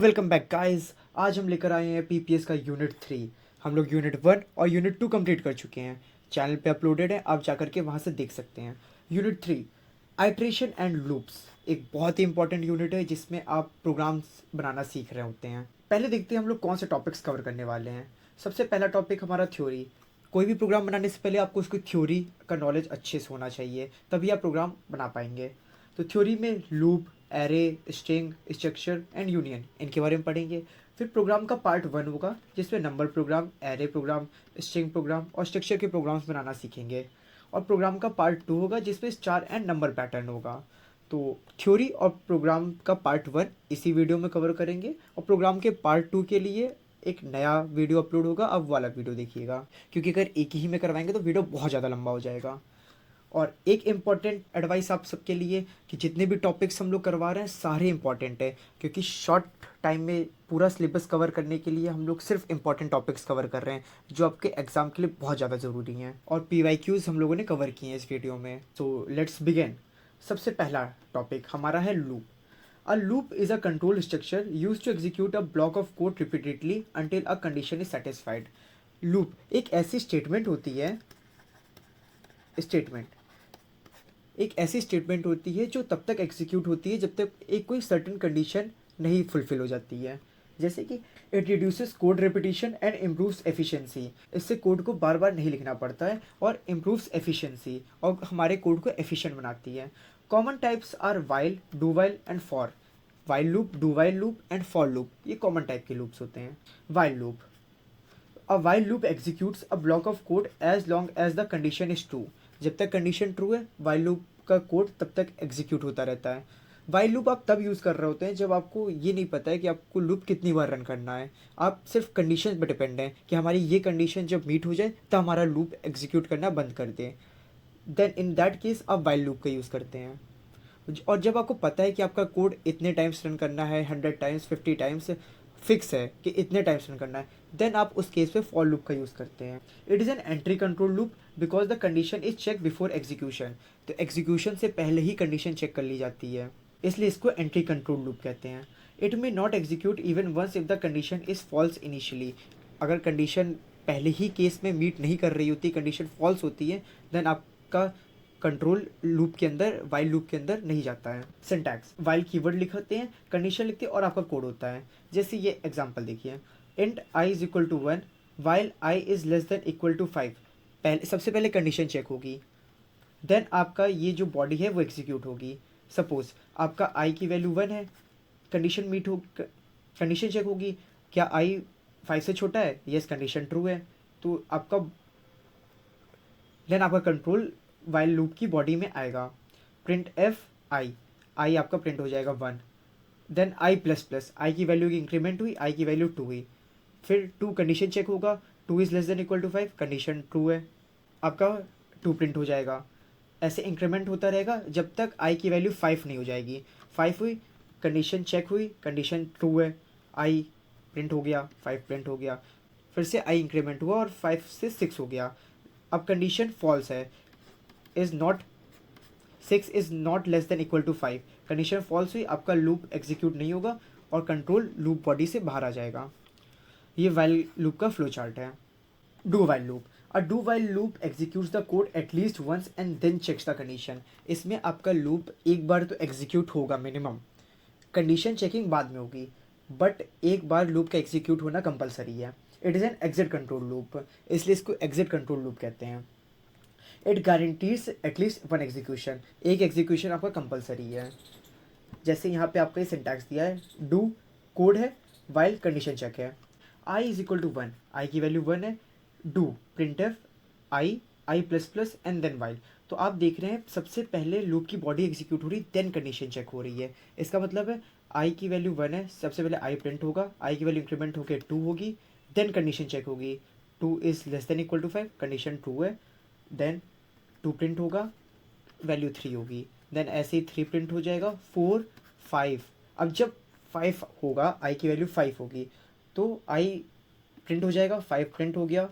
Welcome back guys. आज हम लेकर आए हैं पीपीएस का यूनिट 3। हम लोग यूनिट 1 और यूनिट 2 कंप्लीट कर चुके हैं। चैनल पे अपलोडेड है, आप जाकर के वहाँ से देख सकते हैं। यूनिट 3 आइट्रेशन एंड लूप्स एक बहुत ही इंपॉर्टेंट यूनिट है जिसमें आप प्रोग्राम्स बनाना सीख रहे होते हैं। पहले देखते हैं हम लोग कौन से टॉपिक्स कवर करने वाले हैं। सबसे पहला टॉपिक हमारा थ्योरी। कोई भी प्रोग्राम बनाने से पहले आपको उसकी थ्योरी का नॉलेज अच्छे से होना चाहिए, तभी आप प्रोग्राम बना पाएंगे। तो थ्योरी में loop, array, string, structure and union इनके बारे में पढ़ेंगे। फिर प्रोग्राम का पार्ट 1 होगा जिसमें number program, array program, string program और स्ट्रक्चर के प्रोग्राम्स बनाना सीखेंगे। और प्रोग्राम का पार्ट 2 होगा जिसमें स्टार एंड नंबर पैटर्न होगा। तो थ्योरी और प्रोग्राम का पार्ट 1 इसी वीडियो में कवर करेंगे और प्रोग्राम के पार्ट 2 के लिए एक नया वीडियो अपलोड होगा, अब वाला वीडियो देखिएगा, क्योंकि अगर एक ही में करवाएंगे तो वीडियो बहुत ज़्यादा लंबा हो जाएगा। और एक इम्पॉर्टेंट एडवाइस आप सबके लिए कि जितने भी टॉपिक्स हम लोग करवा रहे हैं सारे इम्पॉर्टेंट है, क्योंकि शॉर्ट टाइम में पूरा सिलेबस कवर करने के लिए हम लोग सिर्फ इम्पॉर्टेंट टॉपिक्स कवर कर रहे हैं जो आपके एग्जाम के लिए बहुत ज़्यादा ज़रूरी हैं। और पीवाईक्यूज़ हम लोगों ने कवर किए हैं इस वीडियो में। तो लेट्स बिगिन। सबसे पहला टॉपिक हमारा है loop. A loop is a control structure use to execute a block of code repeatedly until a condition is satisfied. Loop एक ऐसी स्टेटमेंट होती है, स्टेटमेंट एक ऐसी स्टेटमेंट होती है जो तब तक एग्जीक्यूट होती है जब तक एक कोई सर्टेन कंडीशन नहीं फुलफिल हो जाती है। जैसे कि it reduces code repetition and improves efficiency. इससे कोड को बार बार नहीं लिखना पड़ता है और इम्प्रूव्स एफिशिएंसी और हमारे कोड को एफिशिएंट बनाती है। Common types are while, do while and for. While loop, do while loop and for loop, ये कॉमन टाइप के लूप्स होते हैं। While loop, a while loop executes a block of code as long as the condition is true. जब तक condition true है while loop का code तब तक एग्जीक्यूट होता रहता है। वाइल लूप आप तब यूज़ कर रहे होते हैं जब आपको ये नहीं पता है कि आपको लूप कितनी बार रन करना है। आप सिर्फ कंडीशन पर डिपेंड हैं कि हमारी ये कंडीशन जब मीट हो जाए तब हमारा लूप एग्जीक्यूट करना बंद कर दे। देन इन दैट केस आप वाइल लूप का यूज़ करते हैं। और जब आपको पता है कि आपका कोड इतने टाइम्स रन करना है, 100 टाइम्स, 50 टाइम्स फिक्स है कि इतने टाइम्स रन करना है, देन आप उस केस पे फॉर लूप का यूज़ करते हैं। It is an entry control loop because the condition is check before execution. तो एग्जीक्यूशन से पहले ही कंडीशन चेक कर ली जाती है, इसलिए इसको एंट्री कंट्रोल लूप कहते हैं। It may not execute even once if the condition is false initially. अगर कंडीशन पहले ही केस में मीट नहीं कर रही होती, कंडीशन फॉल्स होती है, देन आपका कंट्रोल लूप के अंदर, वाइल लूप के अंदर नहीं जाता है। सिंटैक्स, वाइल कीवर्ड लिखते हैं, कंडीशन लिखते हैं और आपका कोड होता है। जैसे ये एग्जांपल देखिए, int i is equal to 1 while i is less than equal to 5। पहले सबसे पहले कंडीशन चेक होगी, देन आपका ये जो बॉडी है वो एग्जीक्यूट होगी। सपोज आपका आई की वैल्यू 1 है, कंडीशन मीट हो, कंडीशन चेक होगी, क्या आई 5 से छोटा है, यस कंडीशन ट्रू है, तो आपका देन आपका कंट्रोल वाइल लूप की बॉडी में आएगा। प्रिंट एफ आई, आई आपका प्रिंट हो जाएगा 1। देन आई प्लस प्लस, आई की वैल्यू की इंक्रीमेंट हुई, आई की वैल्यू 2 हुई। फिर 2 कंडीशन चेक होगा, 2 is less than equal to 5, condition true है, आपका 2 प्रिंट हो जाएगा। ऐसे इंक्रीमेंट होता रहेगा जब तक आई की वैल्यू 5 नहीं हो जाएगी। 5 हुई, कंडीशन चेक हुई, कंडीशन ट्रू है, आई प्रिंट हो गया, 5 प्रिंट हो गया। फिर से आई इंक्रीमेंट हुआ और 5 से 6 हो गया। अब कंडीशन फॉल्स है, is not 6 is not less than equal to 5, condition false हुई, आपका लूप एग्जीक्यूट नहीं होगा और कंट्रोल लूप बॉडी से बाहर आ जाएगा। ये वाइल लूप का फ्लो चार्ट है। Do while loop, a do while loop executes the code at least once and then checks the condition. इसमें आपका लूप एक बार तो एग्जीक्यूट होगा मिनिमम, कंडीशन चेकिंग बाद में होगी, बट एक बार लूप का एग्जीक्यूट होना कंपलसरी है। It is an exit control loop, इसलिए इसको एग्जिट कंट्रोल लूप कहते हैं। It guarantees at least one execution, एक एग्जीक्यूशन आपका कंपलसरी है। जैसे यहाँ पे आपका ये सिंटैक्स दिया है, डू कोड है, वाइल कंडीशन चेक है। I is equal to 1, i की वैल्यू 1 है, do print F i, i plus plus and then while. तो आप देख रहे हैं सबसे पहले लूप की बॉडी एग्जीक्यूट हो रही, देन कंडीशन चेक हो रही है। इसका मतलब है आई की वैल्यू 1 है, सबसे पहले आई प्रिंट होगा, आई की वैल्यू इंक्रीमेंट होकर 2 होगी, देन कंडीशन चेक होगी, 2 is less than equal to 5, condition true है, देन 2 प्रिंट होगा, वैल्यू 3 होगी, देन ऐसे ही 3 प्रिंट हो जाएगा, 4 5। अब जब 5 होगा, आई की वैल्यू 5 होगी, तो आई प्रिंट हो जाएगा, 5 प्रिंट हो गया,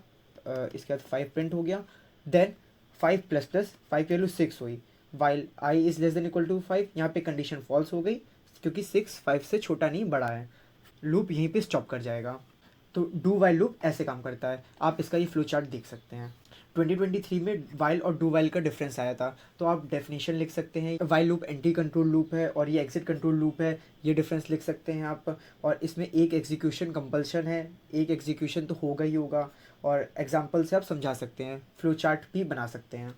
इसके बाद 5 प्रिंट हो गया, देन 5 प्लस प्लस 5 की वैल्यू 6 हुई, while i is less than equal to 5, यहाँ पे कंडीशन फॉल्स हो गई क्योंकि 6 5 से छोटा नहीं बड़ा है। लूप यहीं पे स्टॉप कर जाएगा। तो डू वाइल लूप ऐसे काम करता है, आप इसका ये फ्लो चार्ट देख सकते हैं। 2023 में वाइल और डू वाइल का डिफरेंस आया था, तो आप डेफिनेशन लिख सकते हैं, while loop anti control loop है और ये एग्जिट कंट्रोल लूप है, ये डिफरेंस लिख सकते हैं आप। और इसमें एक एग्जीक्यूशन कंपल्शन है, एक एग्जीक्यूशन तो होगा ही होगा, और एग्जाम्पल से आप समझा सकते हैं, फ्लो चार्ट भी बना सकते हैं।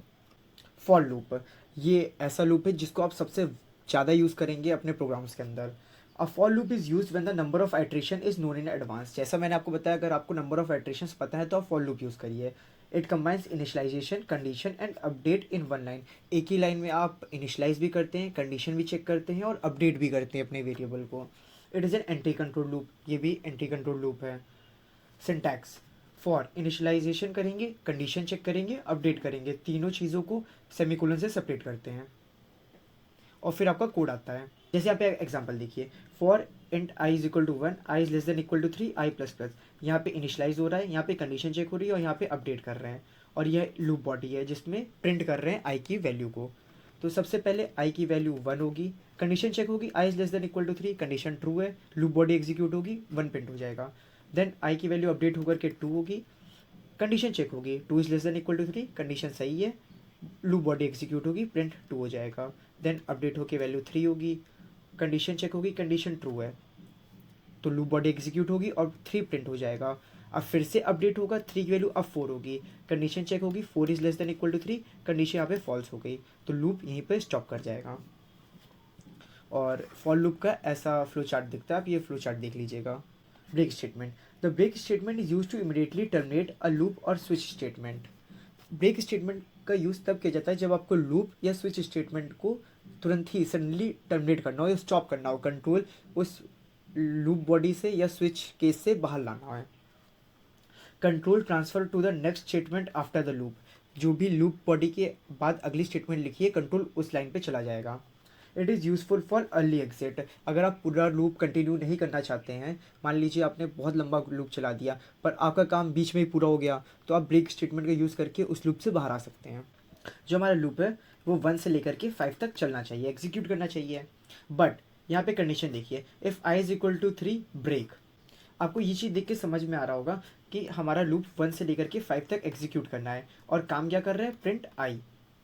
फॉर लूप, ये ऐसा लूप है जिसको आप सबसे ज़्यादा यूज़ करेंगे अपने प्रोग्राम्स के अंदर। A for loop is use when the number of iteration is known in advance. जैसा मैंने आपको बताया, अगर आपको नंबर ऑफ आइट्रेशन पता है तो आप फॉर लूप यूज़ करिए। It combines initialization, condition and update in one line. एक ही लाइन में आप इनिशियलाइज भी करते हैं, कंडीशन भी चेक करते हैं और अपडेट भी करते हैं अपने वेरिएबल को। It is an anti control loop, ये भी एंटी कंट्रोल लूप है। सिंटैक्स, फॉर इनिशियलाइजेशन करेंगे, कंडीशन चेक करेंगे, अपडेट करेंगे, तीनों चीज़ों को सेमीकोलन से सेपरेट करते हैं और फिर आपका कोड आता है। जैसे यहाँ पे एग्जांपल देखिए, for int i is equal to 1, i is less than equal to 3, i plus plus. यहाँ पे इनिशियलाइज हो रहा है, यहाँ पे कंडीशन चेक हो रही है और यहाँ पे अपडेट कर रहे हैं, और यह लूप बॉडी है जिसमें प्रिंट कर रहे हैं आई की वैल्यू को। तो सबसे पहले आई की वैल्यू 1 होगी, कंडीशन चेक होगी, I is less than equal to 3, condition true है, लूप बॉडी एग्जीक्यूट होगी, 1 प्रिंट हो जाएगा। देन आई की वैल्यू अपडेट होकर के 2 होगी, कंडीशन चेक होगी, 2 is less than equal to 3, condition सही है, लूप बॉडी एग्जीक्यूट होगी, प्रिंट 2 हो जाएगा। देन अपडेट होकर वैल्यू 3 होगी, कंडीशन चेक होगी, कंडीशन ट्रू है, तो लूप बॉडी एग्जीक्यूट होगी और 3 प्रिंट हो जाएगा। अब फिर से अपडेट होगा, 3 की वैल्यू अब 4 होगी, कंडीशन चेक होगी, 4 is less than equal to 3, condition यहाँ पे फॉल्स हो गई, तो लूप यहीं पे स्टॉप कर जाएगा। और फॉर लूप का ऐसा फ्लो चार्ट दिखता है, आप ये फ्लो चार्ट देख लीजिएगा। Break statement, the break statement is use to immediately terminate a loop और स्विच स्टेटमेंट। ब्रेक स्टेटमेंट का यूज़ तब किया जाता है जब आपको लूप या स्विच स्टेटमेंट को तुरंत ही सडनली टर्मिनेट करना हो या स्टॉप करना हो, कंट्रोल उस लूप बॉडी से या स्विच केस से बाहर लाना है। Control transfer to the next statement after the loop, जो भी लूप बॉडी के बाद अगली स्टेटमेंट लिखिए, कंट्रोल उस लाइन पे चला जाएगा। It is useful for early exit, अगर आप पूरा लूप कंटिन्यू नहीं करना चाहते हैं, मान लीजिए आपने बहुत लंबा लूप चला दिया पर आपका काम बीच में ही पूरा हो गया, तो आप ब्रेक स्टेटमेंट का यूज़ करके उस लूप से बाहर आ सकते हैं। जो हमारा लूप है वो 1 से लेकर के 5 तक चलना चाहिए, एग्जीक्यूट करना चाहिए। बट यहाँ पे कंडीशन देखिए, if i is equal to 3 break. आपको ये चीज़ देख के समझ में आ रहा होगा कि हमारा लूप 1 से लेकर के 5 तक एग्जीक्यूट करना है और काम क्या कर रहा है, प्रिंट आई,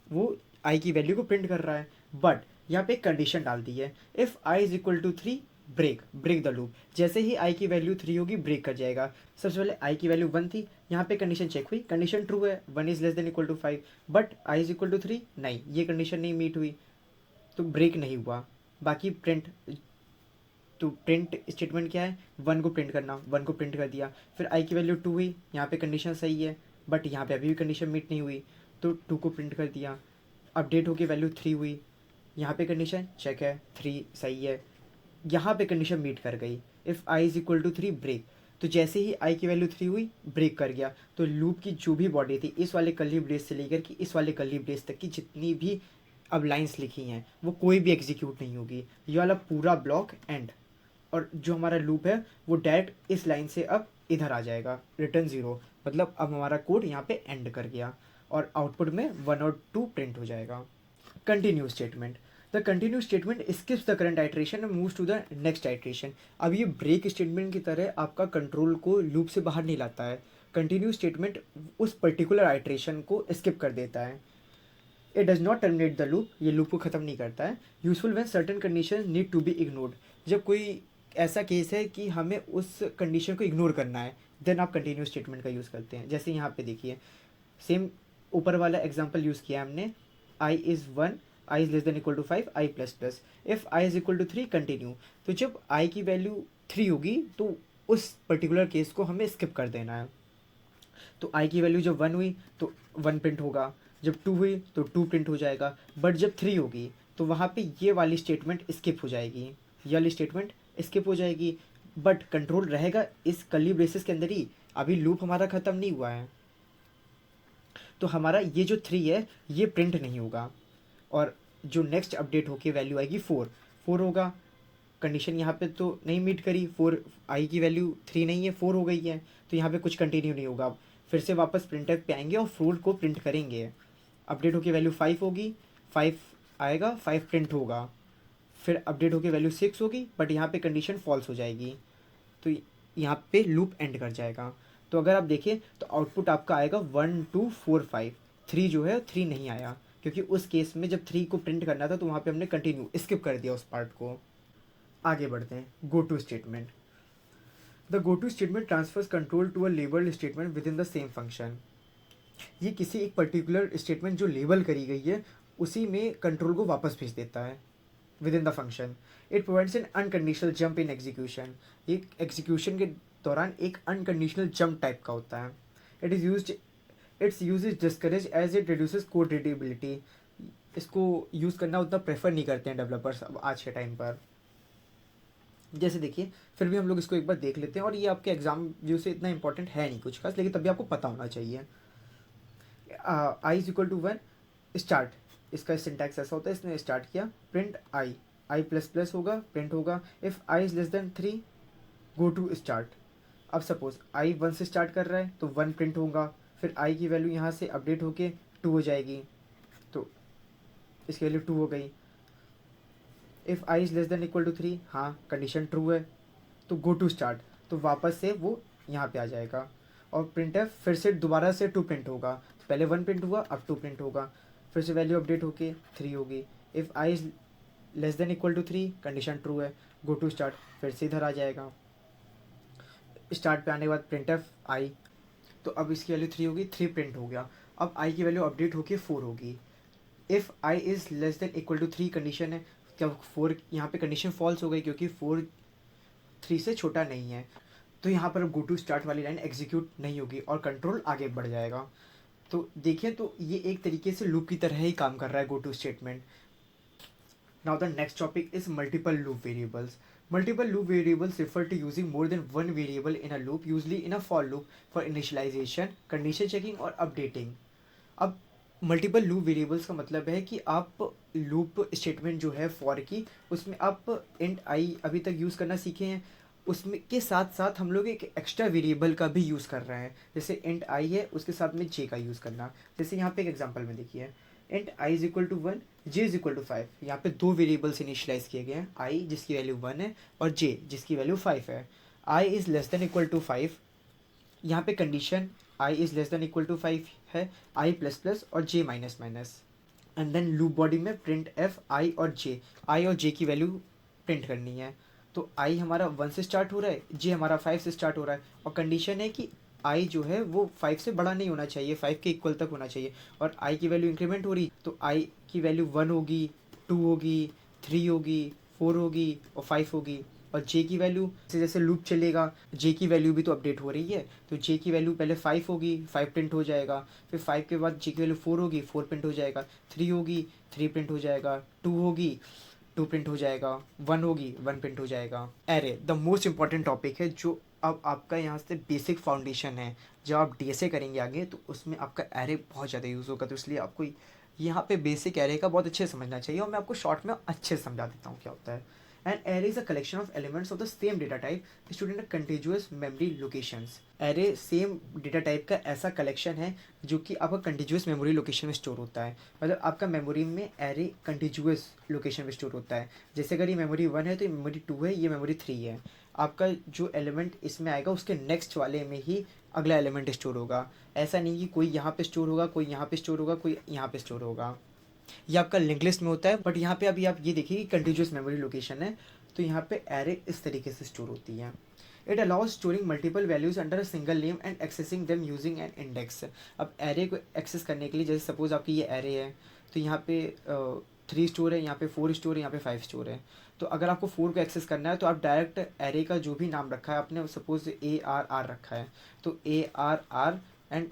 वो आई की वैल्यू को प्रिंट कर रहा है। बट यहाँ पे कंडीशन डाल दी है, if i is equal to 3 break, break the loop. जैसे ही आई की वैल्यू 3 होगी ब्रेक कर जाएगा। सबसे पहले आई की वैल्यू 1 थी, यहाँ पे कंडीशन चेक हुई, कंडीशन ट्रू है, 1 is less than equal to 5, but i is equal to 3 नहीं, ये कंडीशन नहीं मीट हुई, तो ब्रेक नहीं हुआ। बाकी प्रिंट, तो प्रिंट स्टेटमेंट क्या है, 1 को प्रिंट करना, 1 को प्रिंट कर दिया। फिर आई की वैल्यू 2 हुई, यहाँ पे कंडीशन सही है बट यहाँ पे अभी भी कंडीशन मीट नहीं हुई, तो 2 को प्रिंट कर दिया। अपडेट होकर वैल्यू 3 हुई, यहाँ पे कंडीशन चेक है, 3 सही है, यहाँ पे कंडीशन मीट कर गई, if i is equal to 3 break. तो जैसे ही आई की वैल्यू 3 हुई ब्रेक कर गया, तो लूप की जो भी बॉडी थी, इस वाले कर्ली ब्रेस से लेकर कि इस वाले कर्ली ब्रेस तक की जितनी भी अब लाइंस लिखी हैं वो कोई भी एग्जीक्यूट नहीं होगी, ये वाला पूरा ब्लॉक एंड। और जो हमारा लूप है वो डायरेक्ट इस लाइन से अब इधर आ जाएगा, रिटर्न 0, मतलब अब हमारा कोड यहाँ पे एंड कर गया और आउटपुट में 1 और 2 प्रिंट हो जाएगा। Continue statement, the continue statement skips the current iteration and moves to the next iteration. अब ये ब्रेक स्टेटमेंट की तरह आपका कंट्रोल को लूप से बाहर नहीं लाता है, कंटिन्यू स्टेटमेंट उस पर्टिकुलर आइट्रेशन को स्किप कर देता है। It does not terminate the loop, ये लूप को ख़त्म नहीं करता है। Useful when certain condition need to be ignored, जब कोई ऐसा केस है कि हमें उस कंडीशन को इग्नोर करना है, देन आप कंटिन्यू स्टेटमेंट का यूज़ करते हैं। जैसे यहाँ पे देखिए, सेम ऊपर वाला एग्जांपल यूज़ किया हमने, I is 1, I is less than equal to 5, I plus plus, if I is equal to 3 continue. तो जब आई की वैल्यू 3 होगी तो उस पर्टिकुलर केस को हमें स्किप कर देना है। तो आई की वैल्यू जब 1 हुई तो 1 प्रिंट होगा, जब 2 हुई तो 2 प्रिंट हो जाएगा, बट जब 3 होगी तो वहाँ पे ये वाली स्टेटमेंट स्किप हो जाएगी, ये वाली स्टेटमेंट स्किप हो जाएगी, बट कंट्रोल रहेगा इस कर्ली ब्रेसेस के अंदर ही, अभी लूप हमारा ख़त्म नहीं हुआ है। तो हमारा ये जो 3 है ये प्रिंट नहीं होगा, और जो नेक्स्ट अपडेट होके वैल्यू आएगी 4 होगा। कंडीशन यहाँ पे तो नहीं मीट करी, 4, आई की वैल्यू 3 नहीं है, 4 हो गई है, तो यहाँ पे कुछ कंटिन्यू नहीं होगा। फिर से वापस प्रिंटफ पे आएंगे और 4 को प्रिंट करेंगे। अपडेट होके वैल्यू 5 होगी, 5 आएगा, 5 प्रिंट होगा। फिर अपडेट होके वैल्यू 6 होगी, बट यहाँ पे कंडीशन फॉल्स हो जाएगी। तो यहाँ पे लूप एंड कर जाएगा। तो अगर आप देखें तो आउटपुट आपका आएगा 1 2 4 5। 3 जो है 3 नहीं आया, क्योंकि उस केस में जब 3 को प्रिंट करना था तो वहाँ पे हमने कंटिन्यू स्किप कर दिया उस पार्ट को। आगे बढ़ते हैं, go to statement. The go to statement transfers control to a labelled statement within the same function. ये किसी एक पर्टिकुलर स्टेटमेंट जो लेबल करी गई है उसी में कंट्रोल को वापस भेज देता है within the function. It provides an unconditional jump in execution. ये एग्जीक्यूशन के दौरान एक अनकंडीशनल जंप टाइप का होता है। It is use its use is discourage as it reduces code readability. इसको यूज़ करना उतना प्रेफर नहीं करते हैं डेवलपर्स अब आज के टाइम पर। जैसे देखिए, फिर भी हम लोग इसको एक बार देख लेते हैं, और ये आपके एग्जाम व्यू से इतना इंपॉर्टेंट है नहीं कुछ खास, लेकिन तभी आपको पता होना चाहिए। I is equal to 1 start, इसका सिंटैक्स ऐसा होता है, इसने स्टार्ट किया, प्रिंट आई प्लस प्लस होगा, प्रिंट होगा if i is less than 3 go to start. अब सपोज आई 1 से स्टार्ट कर रहा है तो 1 प्रिंट होगा, फिर आई की वैल्यू यहाँ से अपडेट होके 2 हो जाएगी, तो इसकी वैल्यू 2 हो गई। If i is less than equal to 3, हाँ कंडीशन ट्रू है, तो गो टू स्टार्ट, तो वापस से वो यहाँ पे आ जाएगा। और प्रिंट एफ फिर से दोबारा से 2 प्रिंट होगा, तो पहले 1 प्रिंट हुआ, अब 2 प्रिंट होगा, फिर से वैल्यू अपडेट होके 3 होगी। If i is less than equal to 3, condition true है, गो टू स्टार्ट, फिर से इधर आ जाएगा। स्टार्ट पे आने के बाद प्रिंट एफ आई, तो अब इसकी वैल्यू 3 होगी, 3 प्रिंट हो गया, अब आई की वैल्यू अपडेट होके 4 होगी। If I is less than equal to 3 condition है, क्या 4 यहाँ पे कंडीशन फॉल्स हो गई क्योंकि 4 3 से छोटा नहीं है, तो यहाँ पर गो टू स्टार्ट वाली लाइन एग्जीक्यूट नहीं होगी और कंट्रोल आगे बढ़ जाएगा। तो देखिए, तो ये एक तरीके से लूप की तरह ही काम कर रहा है go to statement. Now the next topic is multiple loop variables. Multiple loop variables refer to using more than one variable in a loop, usually in a for loop, for initialization, condition checking और updating. अब multiple loop variables का मतलब है कि आप loop statement जो है for की, उसमें आप इंट आई अभी तक यूज़ करना सीखे हैं, उसमें के साथ साथ हम लोग एक एक्स्ट्रा वेरिएबल का भी यूज़ कर रहे हैं। जैसे इंट आई है, उसके साथ में जे का यूज़ करना। जैसे यहाँ पे एक एग्जांपल में देखिए, int i is equal to 1, j is equal to 5। यहाँ पे दो वेरिएबल्स इनिशियलाइज किए गए हैं, आई जिसकी वैल्यू 1 है और जे जिसकी वैल्यू 5 है। I is less than equal to 5, यहाँ पे condition I is less than equal to 5 है, आई प्लस प्लस और J minus minus, and then loop body में प्रिंट एफ आई और जे की वैल्यू प्रिंट करनी है। तो आई हमारा 1 से स्टार्ट हो रहा है, जे हमारा 5 से स्टार्ट हो रहा है, और कंडीशन है कि आई जो है वो 5 से बड़ा नहीं होना चाहिए, 5 के इक्वल तक होना चाहिए, और आई की वैल्यू इंक्रीमेंट हो रही, तो आई की वैल्यू 1 होगी, 2 होगी, 3 होगी, 4 होगी और 5 होगी। और जे की वैल्यू जैसे जैसे लूप चलेगा, जे की वैल्यू भी तो अपडेट हो रही है, तो जे की वैल्यू पहले 5 होगी, 5 प्रिंट हो जाएगा, फिर 5 के बाद जे की वैल्यू 4 होगी, 4 प्रिंट हो जाएगा, 3 होगी, 3 प्रिंट हो जाएगा, 2 होगी, 2 प्रिंट हो जाएगा, 1 होगी, 1 प्रिंट हो जाएगा। Array the most important topic है, जो अब आपका यहाँ से बेसिक फाउंडेशन है। जब आप डीएसए करेंगे आगे तो उसमें आपका एरे बहुत ज़्यादा यूज़ होगा, तो इसलिए आपको यहाँ पे बेसिक एरे का बहुत अच्छे से समझना चाहिए, और मैं आपको शॉर्ट में अच्छे से समझा देता हूँ क्या होता है। An array is a collection of elements of the same data type stored in a contiguous memory locations. Array same data type का ऐसा कलेक्शन है जो कि आपका कंटिन्यूस मेमोरी लोकेशन में स्टोर होता है। मतलब आपका मेमोरी में एरे कंटिन्यूस लोकेशन में स्टोर होता है। जैसे अगर ये मेमोरी 1 है तो ये मेमोरी 2 है, ये मेमोरी 3 है। आपका जो एलिमेंट इसमें आएगा उसके नेक्स्ट वाले में ही अगला एलिमेंट स्टोर होगा। ऐसा नहीं कि कोई यहाँ पे स्टोर होगा, कोई यहाँ पे स्टोर होगा, कोई यहाँ पे स्टोर होगा। ये आपका लिंक लिस्ट में होता है, बट यहाँ पे अभी आप ये देखिए कि कंटिन्यूस मेमोरी लोकेशन है, तो यहाँ पे एरे इस तरीके से स्टोर होती है। It allows storing multiple values under a single name and accessing them using an index. अब एरे को एक्सेस करने के लिए, जैसे सपोज आपकी ये एरे है, तो यहाँ पे 3 स्टोर है, यहाँ पे 4 स्टोर है, यहाँ पे 5 स्टोर है। तो अगर आपको 4 को एक्सेस करना है तो आप डायरेक्ट एरे का जो भी नाम रखा है आपने, सपोज ARR रखा है, तो ARR एंड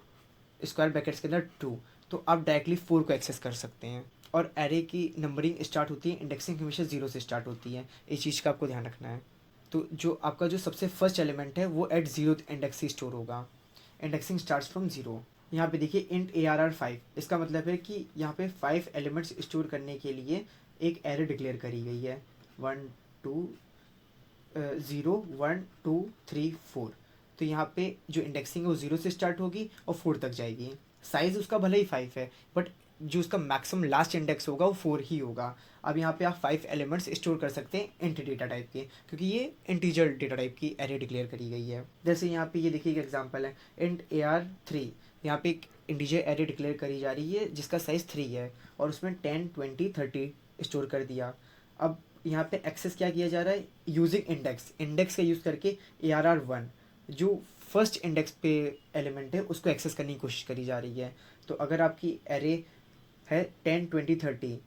स्क्वायर ब्रैकेट्स के अंदर 2, तो आप डायरेक्टली 4 को एक्सेस कर सकते हैं। और एरे की नंबरिंग स्टार्ट होती है, इंडेक्सिंग हमेशा 0 से स्टार्ट होती है, इस चीज़ का आपको ध्यान रखना है। तो जो आपका जो सबसे फर्स्ट एलिमेंट है वो एट 0th इंडेक्स से स्टोर होगा। Indexing starts from 0। यहाँ पे देखिए इंट ARR 5, इसका मतलब है कि यहाँ पे 5 एलिमेंट्स स्टोर करने के लिए एक एरे डिक्लेयर करी गई है, 1 2 0 1 2 3 4। तो यहाँ पे जो इंडेक्सिंग है वो 0 से स्टार्ट होगी और 4 तक जाएगी। साइज़ उसका भले ही 5 है, बट जो उसका मैक्सिमम लास्ट इंडेक्स होगा वो 4 ही होगा। अब यहाँ पे आप 5 एलिमेंट्स स्टोर कर सकते हैं इंट डेटा टाइप के, क्योंकि ये इंटीजर डेटा टाइप की एरे डिक्लेयर करी गई है। जैसे यहाँ पे ये देखिए एक एग्जांपल है, इंट AR3। यहाँ पे एक इंटीजर एरे डिक्लेयर करी जा रही है जिसका साइज़ 3 है और उसमें 10, 20, 30 स्टोर कर दिया। अब यहाँ पे एक्सेस क्या किया जा रहा है, यूजिंग इंडेक्स, इंडेक्स का यूज़ करके ARR1 जो फर्स्ट इंडेक्स पे एलिमेंट है उसको एक्सेस करने की कोशिश करी जा रही है। तो अगर आपकी एरे है 10, 20, 30,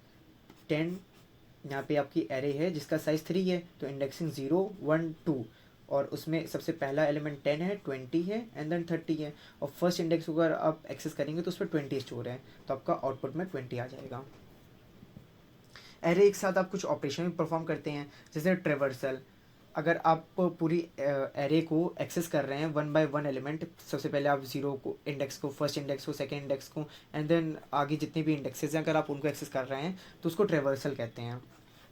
10 यहाँ पे आपकी एरे है जिसका साइज़ 3 है, तो इंडेक्सिंग 0, 1, 2 और उसमें सबसे पहला एलिमेंट 10 है, 20 है एंड देन 30 है, और फर्स्ट इंडेक्स को अगर आप एक्सेस करेंगे तो उस पर 20 स्टोर है, तो आपका आउटपुट में 20 आ जाएगा। एरे एक साथ आप कुछ ऑपरेशन भी परफॉर्म करते हैं, जैसे ट्रेवर्सल। अगर आप पूरी एरे को एक्सेस कर रहे हैं वन बाय वन एलिमेंट, सबसे पहले आप जीरो को इंडेक्स को, फर्स्ट इंडेक्स को, सेकेंड इंडेक्स को एंड देन आगे जितने भी इंडेक्सेस हैं अगर आप उनको एक्सेस कर रहे हैं तो उसको ट्रेवर्सल कहते हैं।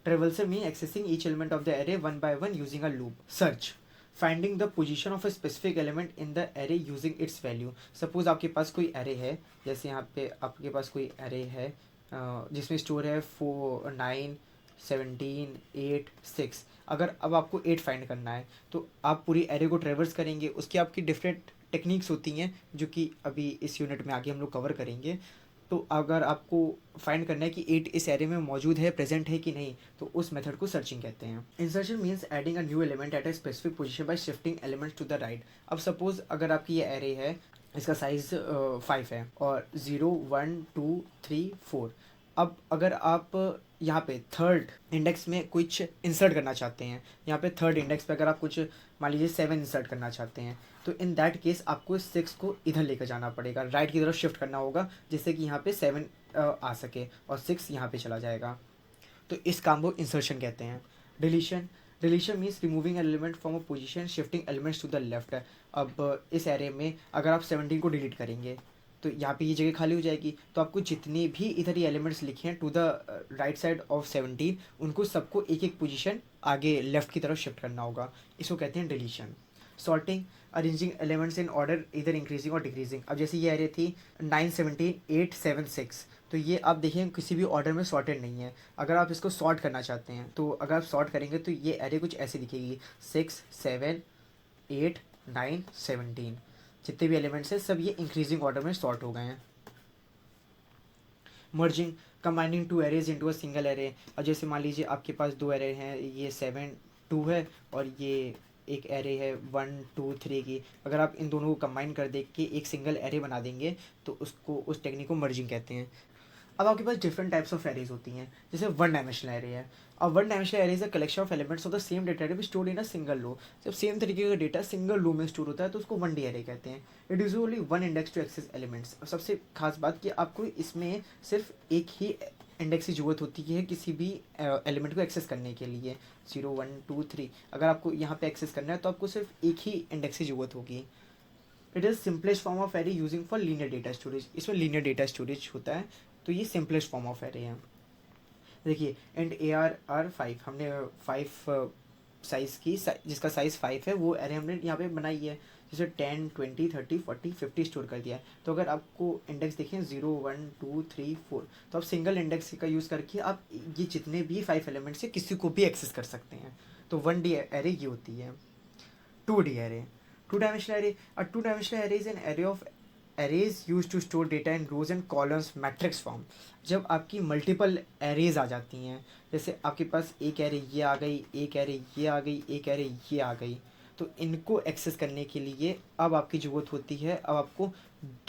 Traversal mean accessing each element of the array one by one using a loop. Search, finding the position of a specific element in the array using its value. Suppose आपके पास कोई एरे है, जैसे यहाँ पे आपके पास कोई एरे है जिसमें स्टोर है 4, 9, 17, 8, 6। अगर अब आपको 8 फाइंड करना है तो आप पूरी एरे को ट्रेवर्स करेंगे, उसकी आपकी डिफरेंट टेक्निक्स होती हैं जो कि अभी इस यूनिट में आगे हम लोग कवर करेंगे। तो अगर आपको फाइंड करना है कि 8 इस एरे में मौजूद है, प्रेजेंट है कि नहीं, तो उस मेथड को सर्चिंग कहते हैं। Insertion means adding a new element at a specific position by shifting elements to the right. अब सपोज अगर आपकी ये एरे है, इसका साइज 5 है और 0, 1, 2, 3, 4। अब अगर आप यहाँ पे थर्ड इंडेक्स में कुछ इंसर्ट करना चाहते हैं, यहाँ पे थर्ड इंडेक्स पे अगर आप कुछ मान लीजिए 7 इंसर्ट करना चाहते हैं, तो इन दैट केस आपको 6 को इधर लेकर जाना पड़ेगा, राइट की तरफ शिफ्ट करना होगा जिससे कि यहाँ पे 7 आ सके और 6 यहाँ पे चला जाएगा। तो इस काम को इंसर्शन कहते हैं। Deletion, deletion means removing element from a position, shifting elements to the left. अब इस एरे में अगर आप 17 को डिलीट करेंगे तो यहाँ पे ये जगह खाली हो जाएगी, तो आपको जितने भी इधर ये एलिमेंट्स लिखे हैं to the right side of 17, उनको सबको एक एक पोजीशन आगे लेफ्ट की तरफ शिफ्ट करना होगा, इसको कहते हैं deletion. Sorting, arranging elements in order इधर इंक्रीजिंग और डिक्रीजिंग। अब जैसे ये एरे थी 9, 17, 8, 7, 6, तो ये आप देखिए किसी भी ऑर्डर में सॉर्टेड नहीं है। अगर आप इसको सॉर्ट करना चाहते हैं तो अगर आप सॉर्ट करेंगे तो ये एरे कुछ ऐसे दिखेगी, 6, 7, 8, 9, 17, जितने भी एलिमेंट्स हैं सब ये इंक्रीजिंग ऑर्डर में सॉर्ट हो गए हैं। Merging, combining two arrays into a single array. और जैसे मान लीजिए आपके पास दो एरे हैं, ये 7, 2 है और ये एक एरे है 1, 2, 3 की, अगर आप इन दोनों को कंबाइन कर दे के एक सिंगल एरे बना देंगे तो उसको, उस टेक्निक को मर्जिंग कहते हैं। अब आपके पास डिफरेंट टाइप्स ऑफ एरेज होती हैं, जैसे वन डायमेंशनल एरे है। अब one dimensional array is a collection of elements of the same data type stored in a single row. जब सेम तरीके का डेटा सिंगल रो में स्टोर होता है तो उसको वन डी एरे कहते हैं। It is only one index to access elements. अब सबसे खास बात कि आपको इसमें सिर्फ एक ही इंडेक्स की जरूरत होती है किसी भी एलिमेंट को एक्सेस करने के लिए, 0, 1, 2, 3। अगर आपको यहाँ पे एक्सेस करना है तो आपको सिर्फ एक ही इंडेक्स की जरूरत होगी। It is simplest form of array using for linear data storage. इसमें लीनियर डेटा स्टोरेज होता है, तो ये सिंपलेस्ट फॉर्म ऑफ एरे है। देखिए एंड ARR5, हमने 5 साइज़ की, जिसका साइज़ 5 है वो एरे हमने यहाँ पे बनाई है, जैसे 10, 20, 30, 40, 50 स्टोर कर दिया है। तो अगर आपको इंडेक्स देखें 0, 1, 2, 3, 4, तो आप सिंगल इंडेक्स का यूज़ करके आप ये जितने भी 5 एलिमेंट्स है किसी को भी एक्सेस कर सकते हैं। तो 1D एरे ये होती है। 2D array, two dimensional array, a two dimensional array is an array of arrays used to store data in rows and columns matrix form। जब आपकी मल्टीपल एरेज आ जाती हैं, जैसे आपके पास एक एरे ये आ गई, एक एरे ये आ गई, एक एरे ये आ गई, तो इनको एक्सेस करने के लिए अब आपकी ज़रूरत होती है, अब आपको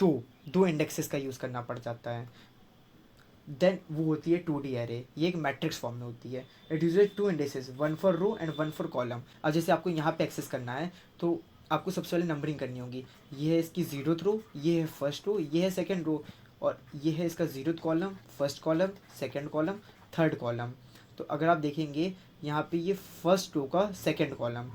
दो दो इंडेक्सेस का यूज़ करना पड़ जाता है। देन वो होती है 2D एरे, ये एक मैट्रिक्स फॉर्म में होती है। It uses two indexes, one for row and one for column. अब जैसे आपको यहाँ पे एक्सेस करना है तो आपको सबसे पहले नंबरिंग करनी होगी, ये है इसकी 0th रो, ये है फर्स्ट रो, ये है सेकंड रो, और ये है इसका 0th column, first column, second column, third column. तो अगर आप देखेंगे यहाँ पे ये फर्स्ट रो का सेकंड कॉलम,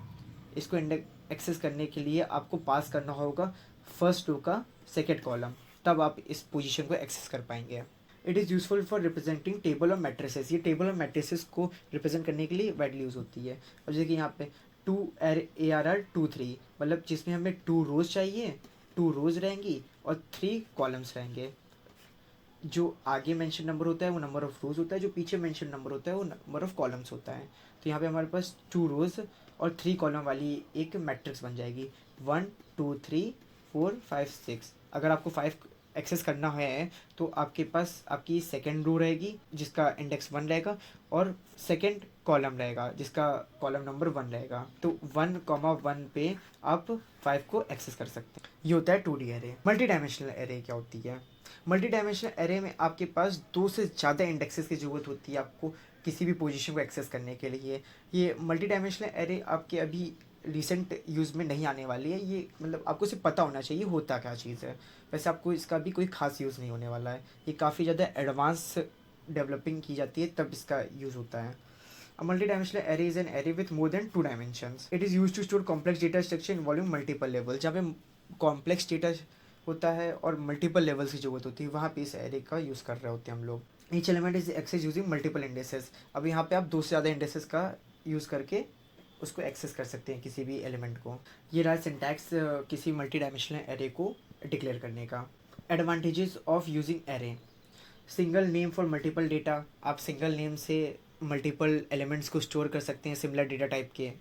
इसको एक्सेस करने के लिए आपको पास करना होगा फर्स्ट रो का सेकंड कॉलम, तब आप इस पोजीशन को एक्सेस कर पाएंगे। It is useful for representing table और मैट्रिसेस। ये टेबल और मैट्रिसेस को रिप्रेजेंट करने के लिए वाइडली यूज़ होती है। और जैसे कि यहाँ पे 2 ARR2 3, मतलब जिसमें हमें 2 रोज़ चाहिए, 2 रोज़ रहेंगी और 3 कॉलम्स रहेंगे। जो आगे मेंशन नंबर होता है वो नंबर ऑफ रोज होता है, जो पीछे मेंशन नंबर होता है वो नंबर ऑफ कॉलम्स होता है। तो यहाँ पे हमारे पास 2 रोज और 3 कॉलम वाली एक मैट्रिक्स बन जाएगी, 1 2 3 4 5 6। अगर आपको 5 एक्सेस करना है तो आपके पास आपकी सेकेंड रो रहेगी जिसका इंडेक्स 1 रहेगा, और सेकेंड कॉलम रहेगा जिसका कॉलम नंबर 1 रहेगा। तो 1,1 पे आप 5 को एक्सेस कर सकते हैं। ये होता है 2D array. Multi dimensional array क्या होती है? मल्टी डायमेंशनल एरे में आपके पास 2 से ज़्यादा इंडेक्सेस की ज़रूरत होती है आपको किसी भी पोजीशन को एक्सेस करने के लिए। ये मल्टी डायमेंशनल एरे आपके अभी रिसेंट यूज़ में नहीं आने वाली है, ये मतलब आपको सिर्फ पता होना चाहिए होता क्या चीज़ है। वैसे आपको इसका भी कोई खास यूज़ नहीं होने वाला है, ये काफ़ी ज़्यादा एडवांस डेवलपिंग की जाती है तब इसका यूज़ होता है। A multi-dimensional array is an array with more than 2 dimensions. It is used to store complex data structure involving multiple levels. जहाँ पे कॉम्प्लेक्स डेटा होता है और मल्टीपल लेवल्स की जरूरत होती है, वहाँ पे इस एरे का यूज़ कर रहे होते हैं हम लोग। Each element is access using multiple indices. अब यहाँ पे आप 2 से ज़्यादा इंडेसेस का यूज़ करके उसको एक्सेस कर सकते हैं किसी भी एलिमेंट को। ये रहा सिंटैक्स किसी मल्टी डायमेंशनल एरे को डिक्लेयर करने का। Advantages of using array: single name for multiple data. आप सिंगल नेम से मल्टीपल एलिमेंट्स को स्टोर कर सकते हैं सिमिलर डेटा टाइप के।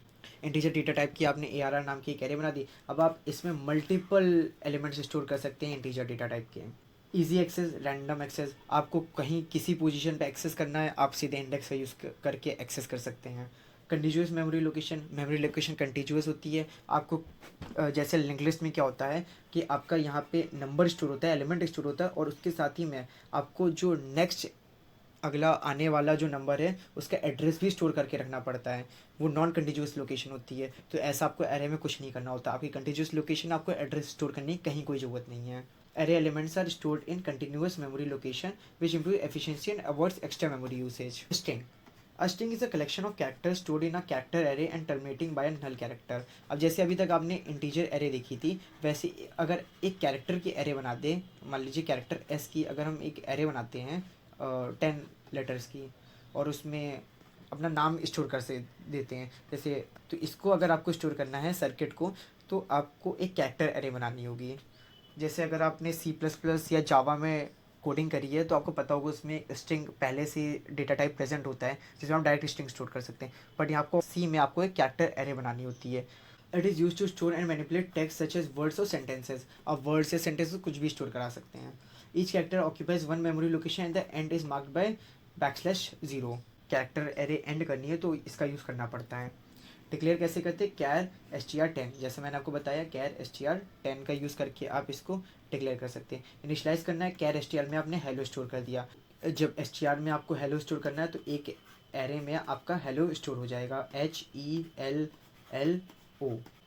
इंटीजर डेटा टाइप की आपने ARR नाम की एक एरे बना दी, अब आप इसमें मल्टीपल एलिमेंट्स स्टोर कर सकते हैं इंटीजर डेटा टाइप के। Easy access, random access. आपको कहीं किसी पोजीशन पे एक्सेस करना है, आप सीधे इंडेक्स का यूज़ करके एक्सेस कर सकते हैं। Continuous memory location. Memory location continuous होती है। आपको जैसे लिंक लिस्ट में क्या होता है कि आपका यहाँ पे नंबर स्टोर होता है, एलिमेंट स्टोर होता है, और उसके साथ ही में आपको जो नेक्स्ट अगला आने वाला जो नंबर है उसका एड्रेस भी स्टोर करके रखना पड़ता है। वो नॉन कंटिन्यूस लोकेशन होती है। तो ऐसा आपको एरे में कुछ नहीं करना होता, आपकी कंटिन्यूस लोकेशन आपको एड्रेस स्टोर करने की कहीं कोई ज़रूरत नहीं है। Array elements are stored in continuous memory location which improve efficiency and avoids extra memory usage. String. A string is a collection of characters stored in a character array and terminating by a null character. अब जैसे अभी तक आपने integer array देखी थी, वैसे अगर एक कैरेक्टर की एरे बना दे, मान लीजिए कैरेक्टर एस की अगर हम एक एरे बनाते हैं 10 लेटर्स की, और उसमें अपना नाम स्टोर कर से देते हैं जैसे, तो इसको अगर आपको स्टोर करना है सर्किट को, तो आपको एक कैरेक्टर एरे बनानी होगी। जैसे अगर आपने C++ या जावा में कोडिंग करी है तो आपको पता होगा उसमें स्ट्रिंग पहले से डेटा टाइप प्रेजेंट होता है जिसमें आप डायरेक्ट स्ट्रिंग स्टोर कर सकते हैं, बट यहाँ आपको सी में आपको एक कैरेक्टर एरे बनानी होती है। It is use to store and manipulate text such as words और सेंटेंसेज। आप वर्ड्स या सेंटेंसेज कुछ भी स्टोर करा सकते हैं। Each character occupies one memory location and the end is marked by \0। Character array end करनी है तो इसका यूज़ करना पड़ता है। डिक्लेयर कैसे करते हैं? कैर str10, जैसे मैंने आपको बताया कैर str10 का यूज़ करके आप इसको डिक्लेयर कर सकते हैं। इनिशलाइज करना है, कैर str में आपने हेलो स्टोर कर दिया। जब str में आपको हेलो स्टोर करना है तो एक एरे में आपका हेलो स्टोर हो जाएगा, HELLO।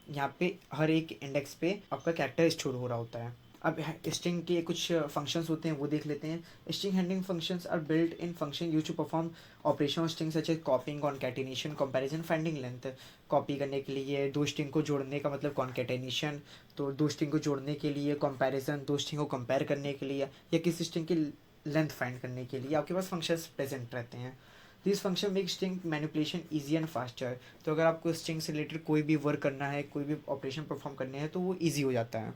यहाँ पे हर एक इंडेक्स पे आपका कैरेक्टर स्टोर हो रहा होता है। अब स्ट्रिंग के कुछ फंक्शंस होते हैं वो देख लेते हैं। String handling functions are built in function use to perform operation of string such as copying, concatenation, comparison, finding length. Copy करने के लिए, दो स्ट्रिंग को जोड़ने का मतलब कॉन्कैटिनेशन, तो दो स्ट्रिंग को जोड़ने के लिए कंपैरिजन, दो स्ट्रिंग को कंपेयर करने के लिए, या किसी स्ट्रिंग की लेंथ फाइंड करने के लिए आपके पास फंक्शंस प्रेजेंट रहते हैं। This function make string manipulation easy and faster. तो अगर आपको स्ट्रिंग से रिलेटेड कोई भी वर्क करना है, कोई भी ऑपरेशन परफॉर्म करने हैं तो वो ईजी हो जाता है।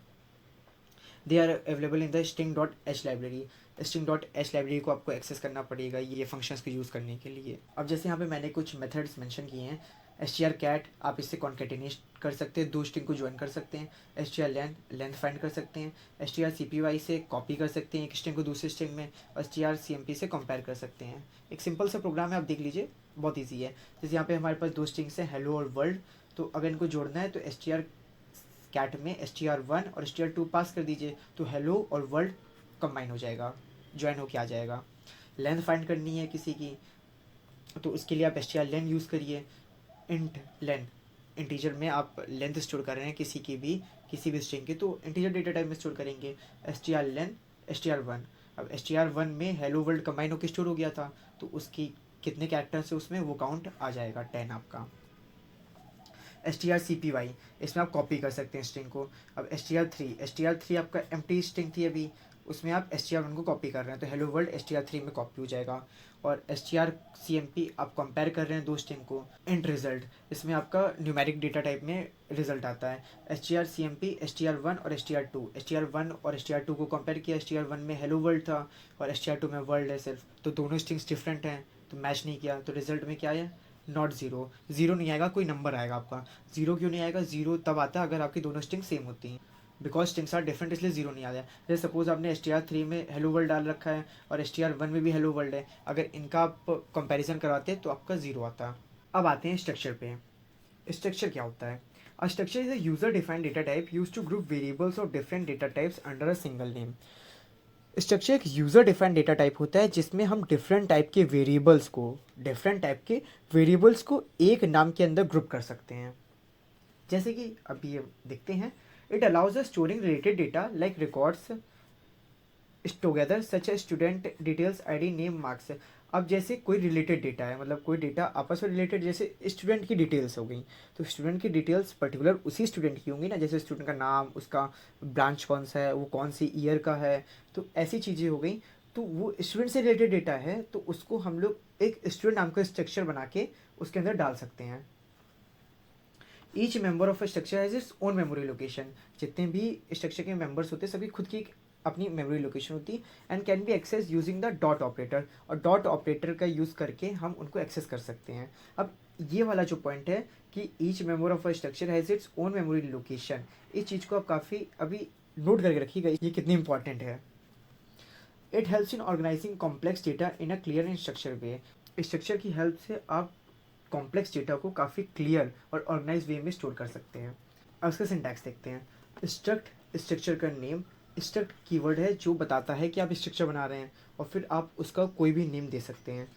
They are available in the string.h library. string.h library को आपको एक्सेस करना पड़ेगा ये फंक्शंस को यूज़ करने के लिए। अब जैसे यहाँ पे मैंने कुछ मेथड्स मेंशन किए हैं। strcat आप इससे कॉन्केटिनेट कर सकते हैं, दो स्ट्रिंग को ज्वाइन कर सकते हैं। strlen लेंथ फाइंड कर सकते हैं। strcpy से कॉपी कर सकते हैं एक स्ट्रिंग को दूसरे स्ट्रिंग में। और strcmp से कंपेयर कर सकते हैं। एक सिंपल सा प्रोग्राम है, आप देख लीजिए, बहुत ईजी है। जैसे यहाँ पे हमारे पास दो स्ट्रिंग्स हैं, हेलो और वर्ल्ड, तो अगर इनको जोड़ना है तो कैट में str1 और str2 पास कर दीजिए, तो हेलो और वर्ल्ड कंबाइन हो जाएगा, ज्वाइन होके आ जाएगा। लेंथ फाइंड करनी है किसी की तो उसके लिए आप strlen यूज़ करिए। इंट लेन, इंटीजर में आप लेंथ स्टोर कर रहे हैं किसी भी स्ट्रिंग की, तो इंटीजर डेटा टाइप में स्टोर करेंगे strlen str1। अब str1 में हेलो वर्ल्ड कंबाइन होकर स्टोर हो गया था, तो उसकी कितने कैरेक्टर्स है उसमें वो काउंट आ जाएगा 10 आपका। strcpy, इसमें आप कॉपी कर सकते हैं स्ट्रिंग को। अब str3 आपका एम्प्टी स्ट्रिंग थी अभी, उसमें आप str1 को कॉपी कर रहे हैं तो हेलो वर्ल्ड str3 में कॉपी हो जाएगा। और strcmp आप कंपेयर कर रहे हैं दो स्ट्रिंग को, एंड रिजल्ट, इसमें आपका न्यूमेरिक डेटा टाइप में रिजल्ट आता है। strcmp str1 और str2, str1 और str2 को कंपेयर किया, str1 में हेलो वर्ल्ड था और str2 में वर्ल्ड है सिर्फ, तो दोनों स्ट्रिंग्स डिफरेंट हैं तो मैच नहीं किया, तो रिजल्ट में क्या आया, नॉट जीरो। जीरो नहीं आएगा, कोई नंबर आएगा आपका। जीरो क्यों नहीं आएगा, जीरो तब आता है अगर आपकी दोनों स्ट्रिंग सेम होती हैं, बिकॉज स्ट्रिंग्स आर डिफरेंट इसलिए जीरो नहीं आ जाए। जैसे सपोज आपने str3 में हेलो वर्ल्ड डाल रखा है और str1 में भी हेलो वर्ल्ड है, अगर इनका आप कंपैरिजन करवाते हैं तो आपका जीरो आता है। अब आते हैं स्ट्रक्चर पे। स्ट्रक्चर क्या होता है? A structure is a user defined data type used to group variables of different data types under a single name. Structure एक यूज़र डिफाइंड डेटा टाइप होता है जिसमें हम डिफरेंट टाइप के वेरिएबल्स को एक नाम के अंदर ग्रुप कर सकते हैं। जैसे कि अभी ये देखते हैं, it allows a storing related data like records together such as student details ID name marks. अब जैसे कोई रिलेटेड डेटा है, मतलब कोई डेटा आपस में रिलेटेड, जैसे स्टूडेंट की डिटेल्स हो गई, तो स्टूडेंट की डिटेल्स पर्टिकुलर उसी स्टूडेंट की होंगी ना, जैसे स्टूडेंट का नाम, उसका ब्रांच कौन सा है, वो कौन सी ईयर का है, तो ऐसी चीज़ें हो गई। तो वो स्टूडेंट से रिलेटेड डेटा है तो उसको हम लोग एक स्टूडेंट नाम का स्ट्रक्चर बना के उसके अंदर डाल सकते हैं। Each member of a structure has its own memory location. जितने भी स्ट्रक्चर के मेंबर्स होते हैं सभी खुद की एक अपनी मेमोरी लोकेशन होती है, and can be access using the dot operator, और डॉट ऑपरेटर का यूज़ करके हम उनको एक्सेस कर सकते हैं। अब ये वाला जो पॉइंट है कि each member of a structure has its own memory location, इस चीज़ को आप काफ़ी अभी नोट करके रखिएगा, ये कितनी इंपॉर्टेंट है। It helps in organizing complex data in a clear and structure way. Structure की हेल्प से आप कॉम्प्लेक्स डेटा को काफ़ी क्लियर और ऑर्गेनाइज वे में स्टोर कर सकते हैं। अब उसका सिंटैक्स देखते हैं। स्ट्रक्ट स्ट्रक्चर का नेम, स्ट्रक्ट कीवर्ड है जो बताता है कि आप स्ट्रक्चर बना रहे हैं, और फिर आप उसका कोई भी नेम दे सकते हैं।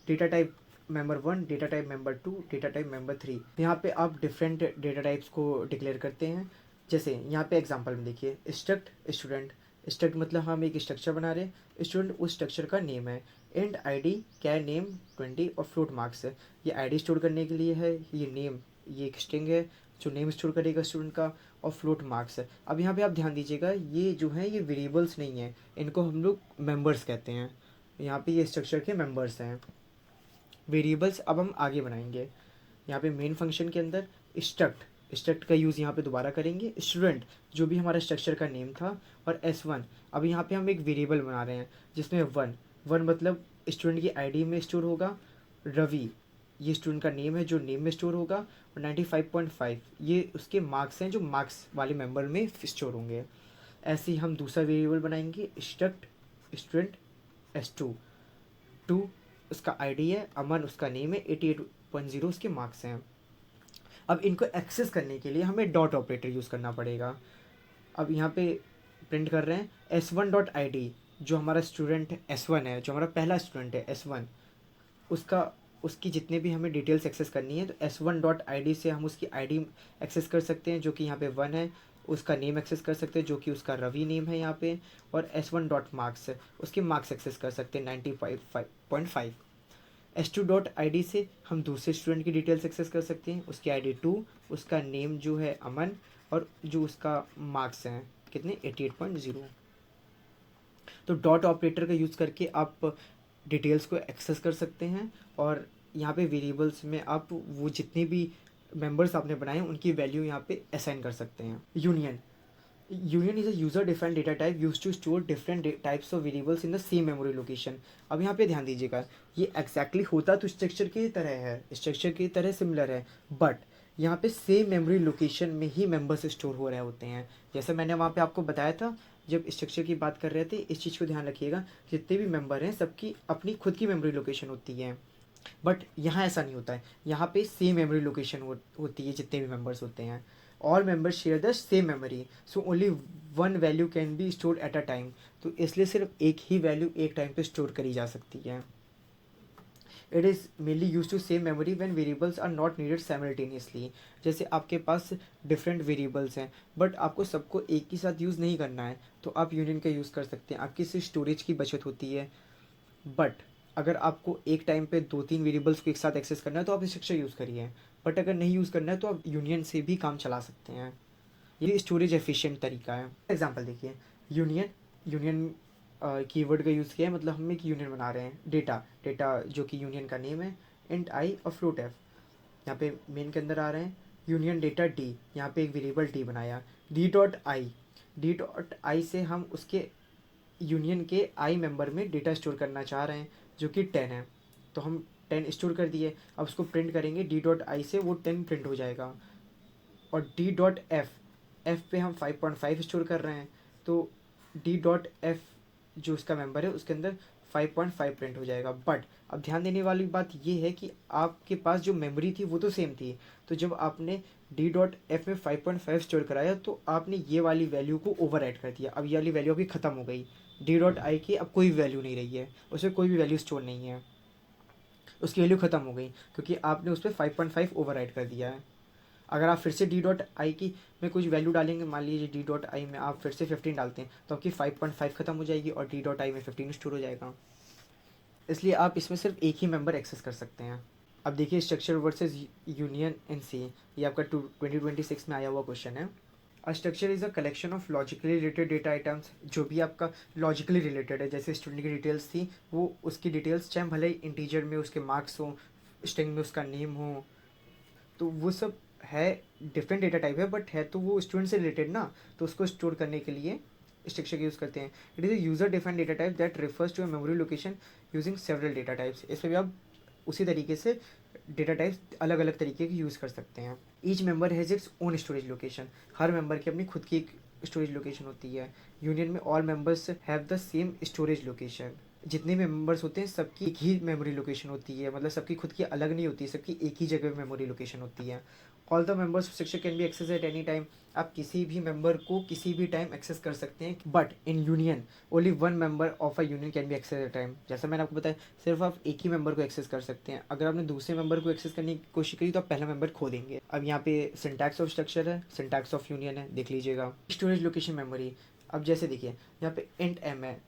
Data type member 1, data type member 2, data type member 3, यहाँ पे आप डिफरेंट डेटा टाइप्स को डिक्लेयर करते हैं। जैसे यहाँ पे एग्जांपल में देखिए, स्ट्रक्ट स्टूडेंट, स्ट्रक्ट मतलब हम एक स्ट्रक्चर बना रहे हैं, स्टूडेंट उस स्ट्रक्चर का नेम है, एंड आईडी क्या नेम 20 और फ्लोट मार्क्स है। ये आईडी स्टोर करने के लिए है, ये नेम, ये एक स्ट्रिंग है जो नेम स्टोर करेगा स्टूडेंट का, और फ्लोट मार्क्स है। अब यहाँ पे आप ध्यान दीजिएगा, ये जो है ये वेरिएबल्स नहीं है, इनको हम लोग मेंबर्स कहते हैं। यहाँ पे ये स्ट्रक्चर के मेंबर्स हैं। वेरिएबल्स अब हम आगे बनाएंगे। यहाँ पे मेन फंक्शन के अंदर स्ट्रक्ट का यूज़ यहाँ पे दोबारा करेंगे। स्टूडेंट जो भी हमारा स्ट्रक्चर का नेम था, और S1, अब यहाँ पे हम एक वेरिएबल बना रहे हैं जिसमें वन मतलब स्टूडेंट की आईडी में स्टोर होगा, रवि ये स्टूडेंट का नेम है जो नेम में स्टोर होगा, और 95.5 ये उसके मार्क्स हैं जो मार्क्स वाले मेंबर में स्टोर होंगे। ऐसे ही हम दूसरा वेरिएबल बनाएंगे, स्ट्रक्ट स्टूडेंट S2, 2 उसका आईडी है, अमन उसका नेम है, 88.0 उसके मार्क्स हैं। अब इनको एक्सेस करने के लिए हमें डॉट ऑपरेटर यूज़ करना पड़ेगा। अब यहाँ पे प्रिंट कर रहे हैं S1.id, जो हमारा स्टूडेंट S1 है, जो हमारा पहला स्टूडेंट है S1, उसका उसकी जितने भी हमें डिटेल्स एक्सेस करनी है तो S1.id से हम उसकी आईडी एक्सेस कर सकते हैं जो कि यहाँ पे 1 है, उसका नेम एक्सेस कर सकते हैं जो कि उसका रवि नेम है यहाँ पे, और S1.marks उसके मार्क्स एक्सेस कर सकते हैं 95.5। S2.id से हम दूसरे स्टूडेंट की डिटेल्स एक्सेस कर सकते हैं, उसकी आईडी 2, उसका नेम जो है अमन, और जो उसका मार्क्स हैं कितने 88.0। तो डॉट ऑपरेटर का यूज़ करके आप डिटेल्स को एक्सेस कर सकते हैं, और यहाँ पे वेरिएबल्स में आप वो जितने भी मेंबर्स आपने बनाए हैं उनकी वैल्यू यहाँ पे असाइन कर सकते हैं। Union is a user defined data type use to store different types of variables in the same memory location. अब यहाँ पे ध्यान दीजिएगा, ये एग्जैक्टली होता तो स्ट्रक्चर की तरह है, स्ट्रक्चर की तरह सिमिलर है, बट यहाँ पे सेम मेमोरी लोकेशन में ही मेंबर्स स्टोर हो रहे होते हैं। जैसे मैंने वहाँ पे आपको बताया था जब स्ट्रक्चर की बात कर रहे थे, इस चीज़ को ध्यान रखिएगा, जितने भी मेंबर हैं सबकी अपनी खुद की मेमोरी लोकेशन होती है, बट यहाँ ऐसा नहीं होता है। यहाँ पे सेम मेमोरी लोकेशन होती है जितने भी मेंबर्स होते हैं। All members share the same memory, so only one value can be store at a time. तो इसलिए सिर्फ एक ही वैल्यू एक टाइम पे स्टोर करी जा सकती है। It is mainly use to same memory when variables are not needed simultaneously. जैसे आपके पास डिफरेंट वेरिएबल्स हैं बट आपको सबको एक ही साथ यूज़ नहीं करना है, तो आप यूनियन का यूज़ कर सकते हैं, आपकी सिर्फ स्टोरेज की बचत होती है। बट अगर आपको एक टाइम पे 2-3 वेरिएबल्स को एक साथ एक्सेस करना है तो आप स्ट्रक्चर यूज़ करिए, बट अगर नहीं यूज़ करना है तो आप यूनियन से भी काम चला सकते हैं। ये स्टोरेज एफिशिएंट तरीका है। एग्जांपल देखिए, यूनियन कीवर्ड का यूज़ किया है, मतलब हम एक यूनियन बना रहे हैं। डेटा जो कि यूनियन का नेम है, इंट आई और फ्लोट एफ। यहाँ पे मेन के अंदर आ रहे हैं यूनियन डेटा डी, यहाँ पे एक वेरिएबल डी बनाया। डी डॉट आई से हम उसके यूनियन के आई मेंबर में डेटा स्टोर करना चाह रहे हैं जो कि 10 है, तो हम 10 स्टोर कर दिए। अब उसको प्रिंट करेंगे डी.आई से, वो 10 प्रिंट हो जाएगा। और डी.एफ पे हम 5.5 स्टोर कर रहे हैं, तो डी.एफ जो उसका मेंबर है उसके अंदर 5.5 प्रिंट हो जाएगा। बट अब ध्यान देने वाली बात ये है कि आपके पास जो मेमोरी थी वो तो सेम थी, तो जब आपने डी.एफ में 5.5 स्टोर कराया तो आपने ये वाली वैल्यू को ओवर ऐड कर दिया। अब ये वाली वैल्यू अभी ख़त्म हो गई, डी.आई की अब कोई वैल्यू नहीं रही है, उसमें कोई भी वैल्यू स्टोर नहीं है, उसकी वैल्यू ख़त्म हो गई क्योंकि आपने उस पर 5.5 ओवर ऐड कर दिया है। अगर आप फिर से डी.आई की में कुछ वैल्यू डालेंगे, मान लीजिए डी.आई में आप फिर से 15 डालते हैं, तो आपकी 5.5 ख़त्म हो जाएगी और डी.आई में 15 स्टोर हो जाएगा। इसलिए आप इसमें सिर्फ एक ही मेंबर एक्सेस कर सकते हैं। अब देखिए स्ट्रक्चर वर्सेस यूनियन इन सी, ये आपका 2026 में आया हुआ क्वेश्चन है। A structure is a collection of logically related data items, जो भी आपका लॉजिकली रिलेटेड है, जैसे स्टूडेंट की डिटेल्स थी वो उसकी डिटेल्स चाहे भले ही इंटीजर में उसके मार्क्स हो, स्ट्रिंग में उसका नेम हो, तो वो सब है डिफरेंट डेटा टाइप है, बट है तो वो स्टूडेंट से रिलेटेड ना, तो उसको स्टोर करने के लिए स्ट्रक्चर यूज़ करते हैं। It is a user defined data type that refers to a memory location using several data types. इसमें भी आप उसी तरीके से डेटा टाइप्स अलग अलग तरीके के यूज़ कर सकते हैं। Each member has its own storage location, her member की अपनी खुद की एक स्टोरेज लोकेशन होती है। यूनियन में all members have the same storage location, जितने भी मेंबर्स होते हैं सबकी एक ही मेमोरी लोकेशन होती है, मतलब सबकी खुद की अलग नहीं होती, सबकी एक ही जगह मेमोरी लोकेशन होती है। All the members of section can be access at any time, आप किसी भी मेंबर को किसी भी टाइम एक्सेस कर सकते हैं। But in union only one member of a union can be access at time, जैसा मैंने आपको बताया सिर्फ आप एक ही मेंबर को एक्सेस कर सकते हैं। अगर आपने दूसरे मेंबर को एक्सेस करने की कोशिश करी तो आप पहला मेंबर खो देंगे। अब यहाँ पे सिंटैक्स ऑफ स्ट्रक्चर है, सिंटैक्स ऑफ यूनियन है, देख लीजिएगा। स्टोरेज लोकेशन मेमोरी, अब जैसे देखिए यहाँ पे इंट एम है,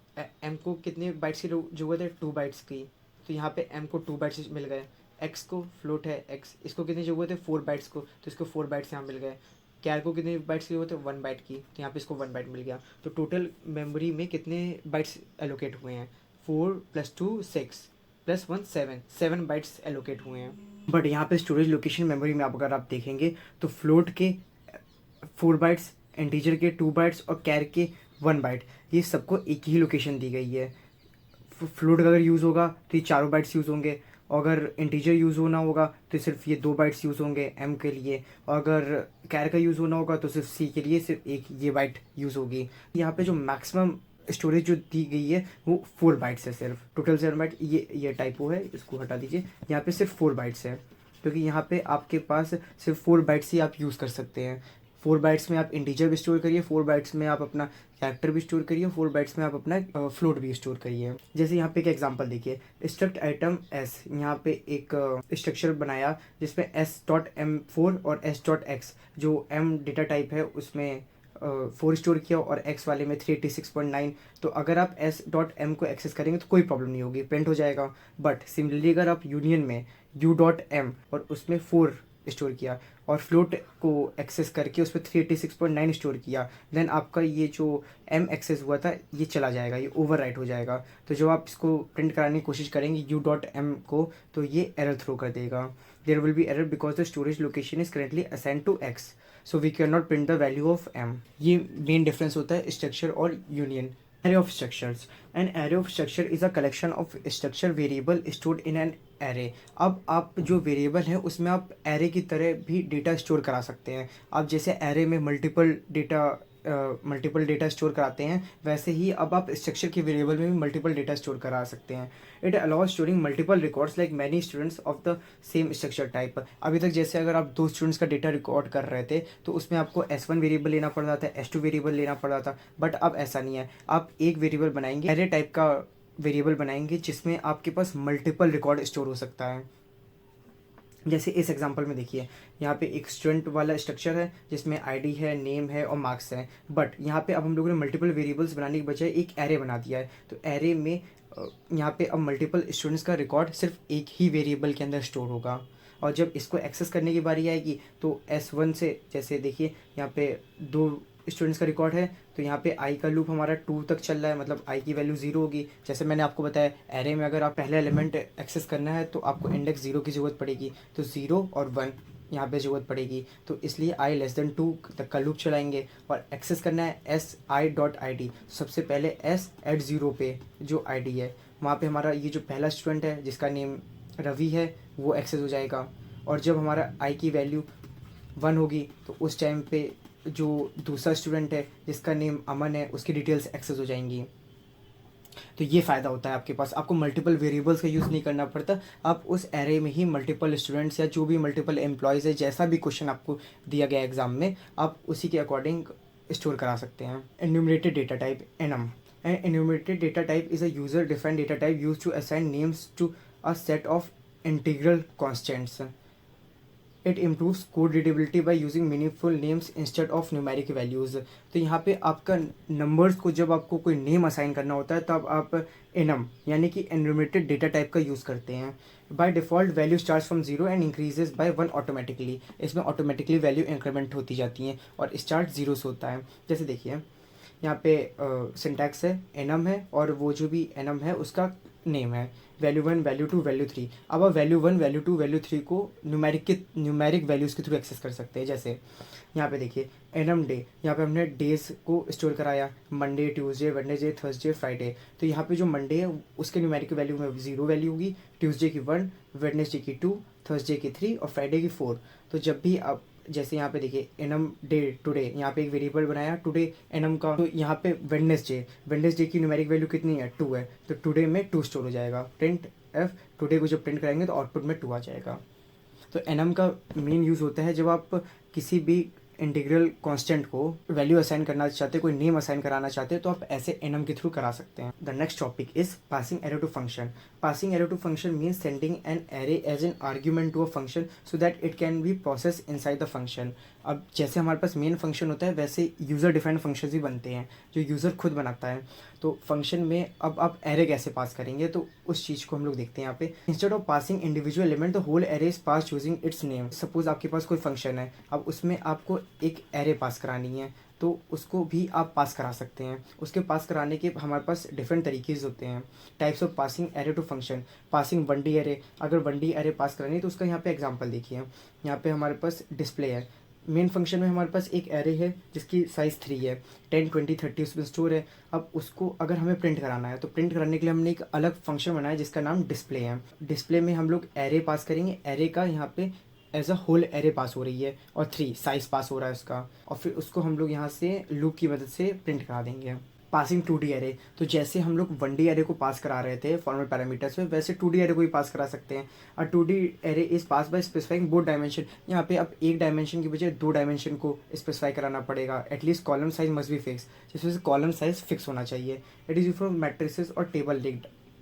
एम को कितने बाइट्स की जरूरत है, 2 बाइट्स की, तो यहाँ पे एम को 2 बाइट्स मिल गए। एक्स को फ्लोट है एक्स, इसको कितनी जरूरत है, 4 बाइट्स को, तो इसको 4 बाइट्स यहाँ मिल गए। कैर को कितने बाइट्स की जरूरत है, 1 बाइट की, तो यहाँ पे इसको 1 बाइट मिल गया। तो टोटल मेमोरी में कितने बाइट्स एलोकेट हुए हैं, 4 + 2 6 + 1 7, 7 बाइट्स एलोकेट हुए हैं। बट यहाँ पे स्टोरेज लोकेशन मेमोरी में अगर आप देखेंगे तो फ्लोट के 4 बाइट्स, इंटीजर के 2 बाइट्स और कैर के 1 बाइट, ये सबको एक ही लोकेशन दी गई है। फ्लोट का अगर यूज़ होगा तो ये चारों बाइट्स यूज़ होंगे, और अगर इंटीजर यूज़ होना होगा तो सिर्फ ये 2 बाइट्स यूज़ होंगे एम के लिए, और अगर कैर का यूज़ होना होगा तो सिर्फ सी के लिए सिर्फ एक ये बाइट यूज़ होगी। यहाँ पे जो मैक्सिमम स्टोरेज जो दी गई है वो 4 बाइट्स है, सिर्फ टोटल 7 बाइट। ये टाइपो है, इसको हटा दीजिए, यहाँ पे सिर्फ 4 बाइट्स है, क्योंकि यहाँ पे आपके पास सिर्फ 4 बाइट्स ही आप यूज़ कर सकते हैं। 4 बाइट्स में आप इंटीजर भी स्टोर करिए, 4 बाइट्स में आप अपना कैरेक्टर भी स्टोर करिए, 4 बाइट्स में आप अपना फ्लोट भी स्टोर करिए। जैसे यहाँ पे एक एग्जांपल देखिए, स्ट्रक्ट आइटम एस, यहाँ पे एक स्ट्रक्चर बनाया जिसमें s.m4 और s.x, जो m डेटा टाइप है उसमें 4 स्टोर किया और x वाले में 386.9। तो अगर आप s.m को एक्सेस करेंगे तो कोई प्रॉब्लम नहीं होगी, प्रिंट हो जाएगा। बट सिमिलरली अगर आप यूनियन में u.m और उसमें 4 स्टोर किया और फ्लोट को एक्सेस करके उस पर 386.9 स्टोर किया, देन आपका ये जो m एक्सेस हुआ था ये चला जाएगा, ये ओवरराइट हो जाएगा। तो जब आप इसको प्रिंट कराने की कोशिश करेंगे u.m को, तो ये एरर थ्रो कर देगा। There will be error because the storage location is currently assigned to x, so we can not print the value of m। ये मेन डिफरेंस होता है स्ट्रक्चर और union. Array of structures. An array of structure is a collection of structure variable stored in an array. अब आप जो variable है उसमें आप एरे की तरह भी डेटा स्टोर करा सकते हैं। आप जैसे एरे में मल्टीपल डेटा स्टोर कराते हैं, वैसे ही अब आप स्ट्रक्चर के वेरिएबल में भी मल्टीपल डेटा स्टोर करा सकते हैं। It allows storing multiple records like many students of the same structure type. अभी तक जैसे अगर आप 2 स्टूडेंट्स का डेटा रिकॉर्ड कर रहे थे तो उसमें आपको S1 वेरिएबल लेना पड़ रहा था, S2 वेरिएबल लेना पड़ रहा था, बट अब ऐसा नहीं है। आप एक वेरिएबल बनाएंगे, एरे टाइप का वेरिएबल बनाएंगे जिसमें आपके पास मल्टीपल रिकॉर्ड स्टोर हो सकता है। जैसे इस एग्जांपल में देखिए, यहाँ पे एक स्टूडेंट वाला स्ट्रक्चर है जिसमें आईडी है, नेम है और मार्क्स है, बट यहाँ पे अब हम लोगों ने मल्टीपल वेरिएबल्स बनाने के बजाय एक एरे बना दिया है। तो एरे में यहाँ पे अब मल्टीपल स्टूडेंट्स का रिकॉर्ड सिर्फ एक ही वेरिएबल के अंदर स्टोर होगा, और जब इसको एक्सेस करने की बारी आएगी तो S1 से, जैसे देखिए यहाँ पे 2 स्टूडेंट्स का रिकॉर्ड है, तो यहाँ पे आई का लूप हमारा 2 तक चल रहा है, मतलब आई की वैल्यू 0 होगी। जैसे मैंने आपको बताया एरे में अगर आप पहले एलिमेंट एक्सेस करना है तो आपको इंडेक्स 0 की ज़रूरत पड़ेगी, तो 0 और 1 यहाँ पे ज़रूरत पड़ेगी। तो इसलिए आई लेस देन 2 तक का लूप चलाएंगे और एक्सेस करना है S I dot I D. सबसे पहले एस एट 0 पे जो आई डी है वहाँ पे हमारा ये जो पहला स्टूडेंट है जिसका नेम रवि है वो एक्सेस हो जाएगा। और जब हमारा आई की वैल्यू 1 होगी तो उस टाइम पे जो दूसरा स्टूडेंट है जिसका नेम अमन है उसकी डिटेल्स एक्सेस हो जाएंगी। तो ये फ़ायदा होता है आपके पास, आपको मल्टीपल वेरिएबल्स का यूज़ नहीं करना पड़ता, आप उस एरे में ही मल्टीपल स्टूडेंट्स या जो भी मल्टीपल एम्प्लॉयज़ है जैसा भी क्वेश्चन आपको दिया गया एग्जाम में आप उसी के अकॉर्डिंग स्टोर करा सकते हैं। Enumerated data type annum. An enumerated data type is a user defined data type used to assign names to a set of integral constants. It improves code readability by using meaningful names instead of numeric values. तो यहाँ पे आपका numbers को जब आपको कोई name assign करना होता है तब आप enum यानी कि enumerated data type का यूज़ करते हैं। By default value starts from 0 and increases by 1 automatically. इसमें ऑटोमेटिकली वैल्यू इंक्रीमेंट होती जाती हैं और स्टार्ट 0 से होता है। जैसे देखिए यहाँ पे सिंटैक्स है एनम है और वो जो भी एनम है उसका नेम है वैल्यू 1 वैल्यू 2 वैल्यू 3। अब आप वैल्यू 1 वैल्यू 2 वैल्यू 3 को न्यूमेरिक वैल्यूज़ के थ्रू एक्सेस कर सकते हैं। जैसे यहाँ पे देखिए एनम डे, यहाँ पे हमने डेज को स्टोर कराया Monday Tuesday Wednesday Thursday Friday. तो यहाँ पे जो मंडे है उसके न्यूमेरिक वैल्यू में 0 वैल्यू होगी, ट्यूसडे की 1, वेडनेसडे की 2, थर्सडे की 3 और फ्राइडे की 4। तो जब भी आप जैसे यहाँ पे देखिए एनम डे टुडे, यहाँ पे एक वेरिएबल बनाया टुडे एनम का, तो यहाँ पे वेडनेसडे की न्यूमेरिक वैल्यू कितनी है 2 है, तो टुडे में 2 स्टोर हो जाएगा। प्रिंट एफ टुडे को जब प्रिंट कराएंगे तो आउटपुट में 2 आ जाएगा। तो एनम का मेन यूज़ होता है जब आप किसी भी इंटीग्रल कांस्टेंट को वैल्यू असाइन करना चाहते हैं, कोई नेम असाइन कराना चाहते हैं तो आप ऐसे एनम के थ्रू करा सकते हैं। The next topic is passing array to function. Passing array to function means sending an array as an argument to a function so that it can be process inside the function. अब जैसे हमारे पास main function होता है वैसे user defined function भी बनते हैं जो यूज़र खुद बनाता है। तो फंक्शन में अब आप एरे कैसे पास करेंगे तो उस चीज़ को हम लोग देखते हैं यहाँ पे। Instead of passing individual element the whole array is pass using its name. Suppose आपके पास कोई फंक्शन है, अब उसमें आपको एक एरे पास करानी है तो उसको भी आप पास करा सकते हैं। उसके पास कराने के हमारे पास डिफरेंट तरीके होते हैं। Types of passing array to function. Passing 1D array, अगर 1D एरे पास करानी है तो उसका यहाँ पे एग्जांपल देखिए। यहाँ पे हमारे पास डिस्प्ले है, मेन फंक्शन में हमारे पास एक एरे है जिसकी साइज़ 3 है, 10 20 30 उसमें स्टोर है। अब उसको अगर हमें प्रिंट कराना है तो प्रिंट कराने के लिए हमने एक अलग फंक्शन बनाया जिसका नाम डिस्प्ले है। डिस्प्ले में हम लोग एरे पास करेंगे, एरे का यहाँ पे एज अ होल एरे पास हो रही है और 3 साइज़ पास हो रहा है उसका, और फिर उसको हम लोग यहाँ से लूप की मदद से प्रिंट करा देंगे। पासिंग 2D एरे, तो जैसे हम लोग 1D एरे को पास करा रहे थे फॉर्मल पैरामीटर्स में वैसे 2D एरे को भी पास करा सकते हैं। और 2D array is pass by specifying both dimension. यहाँ पे अब एक डायमेंशन की बजाय 2 डायमेंशन को स्पेसिफाई कराना पड़ेगा। At least column size must be fix, जिसमें से कॉलम साइज फिक्स होना चाहिए। इट इज़ फॉर मैट्रिसेस और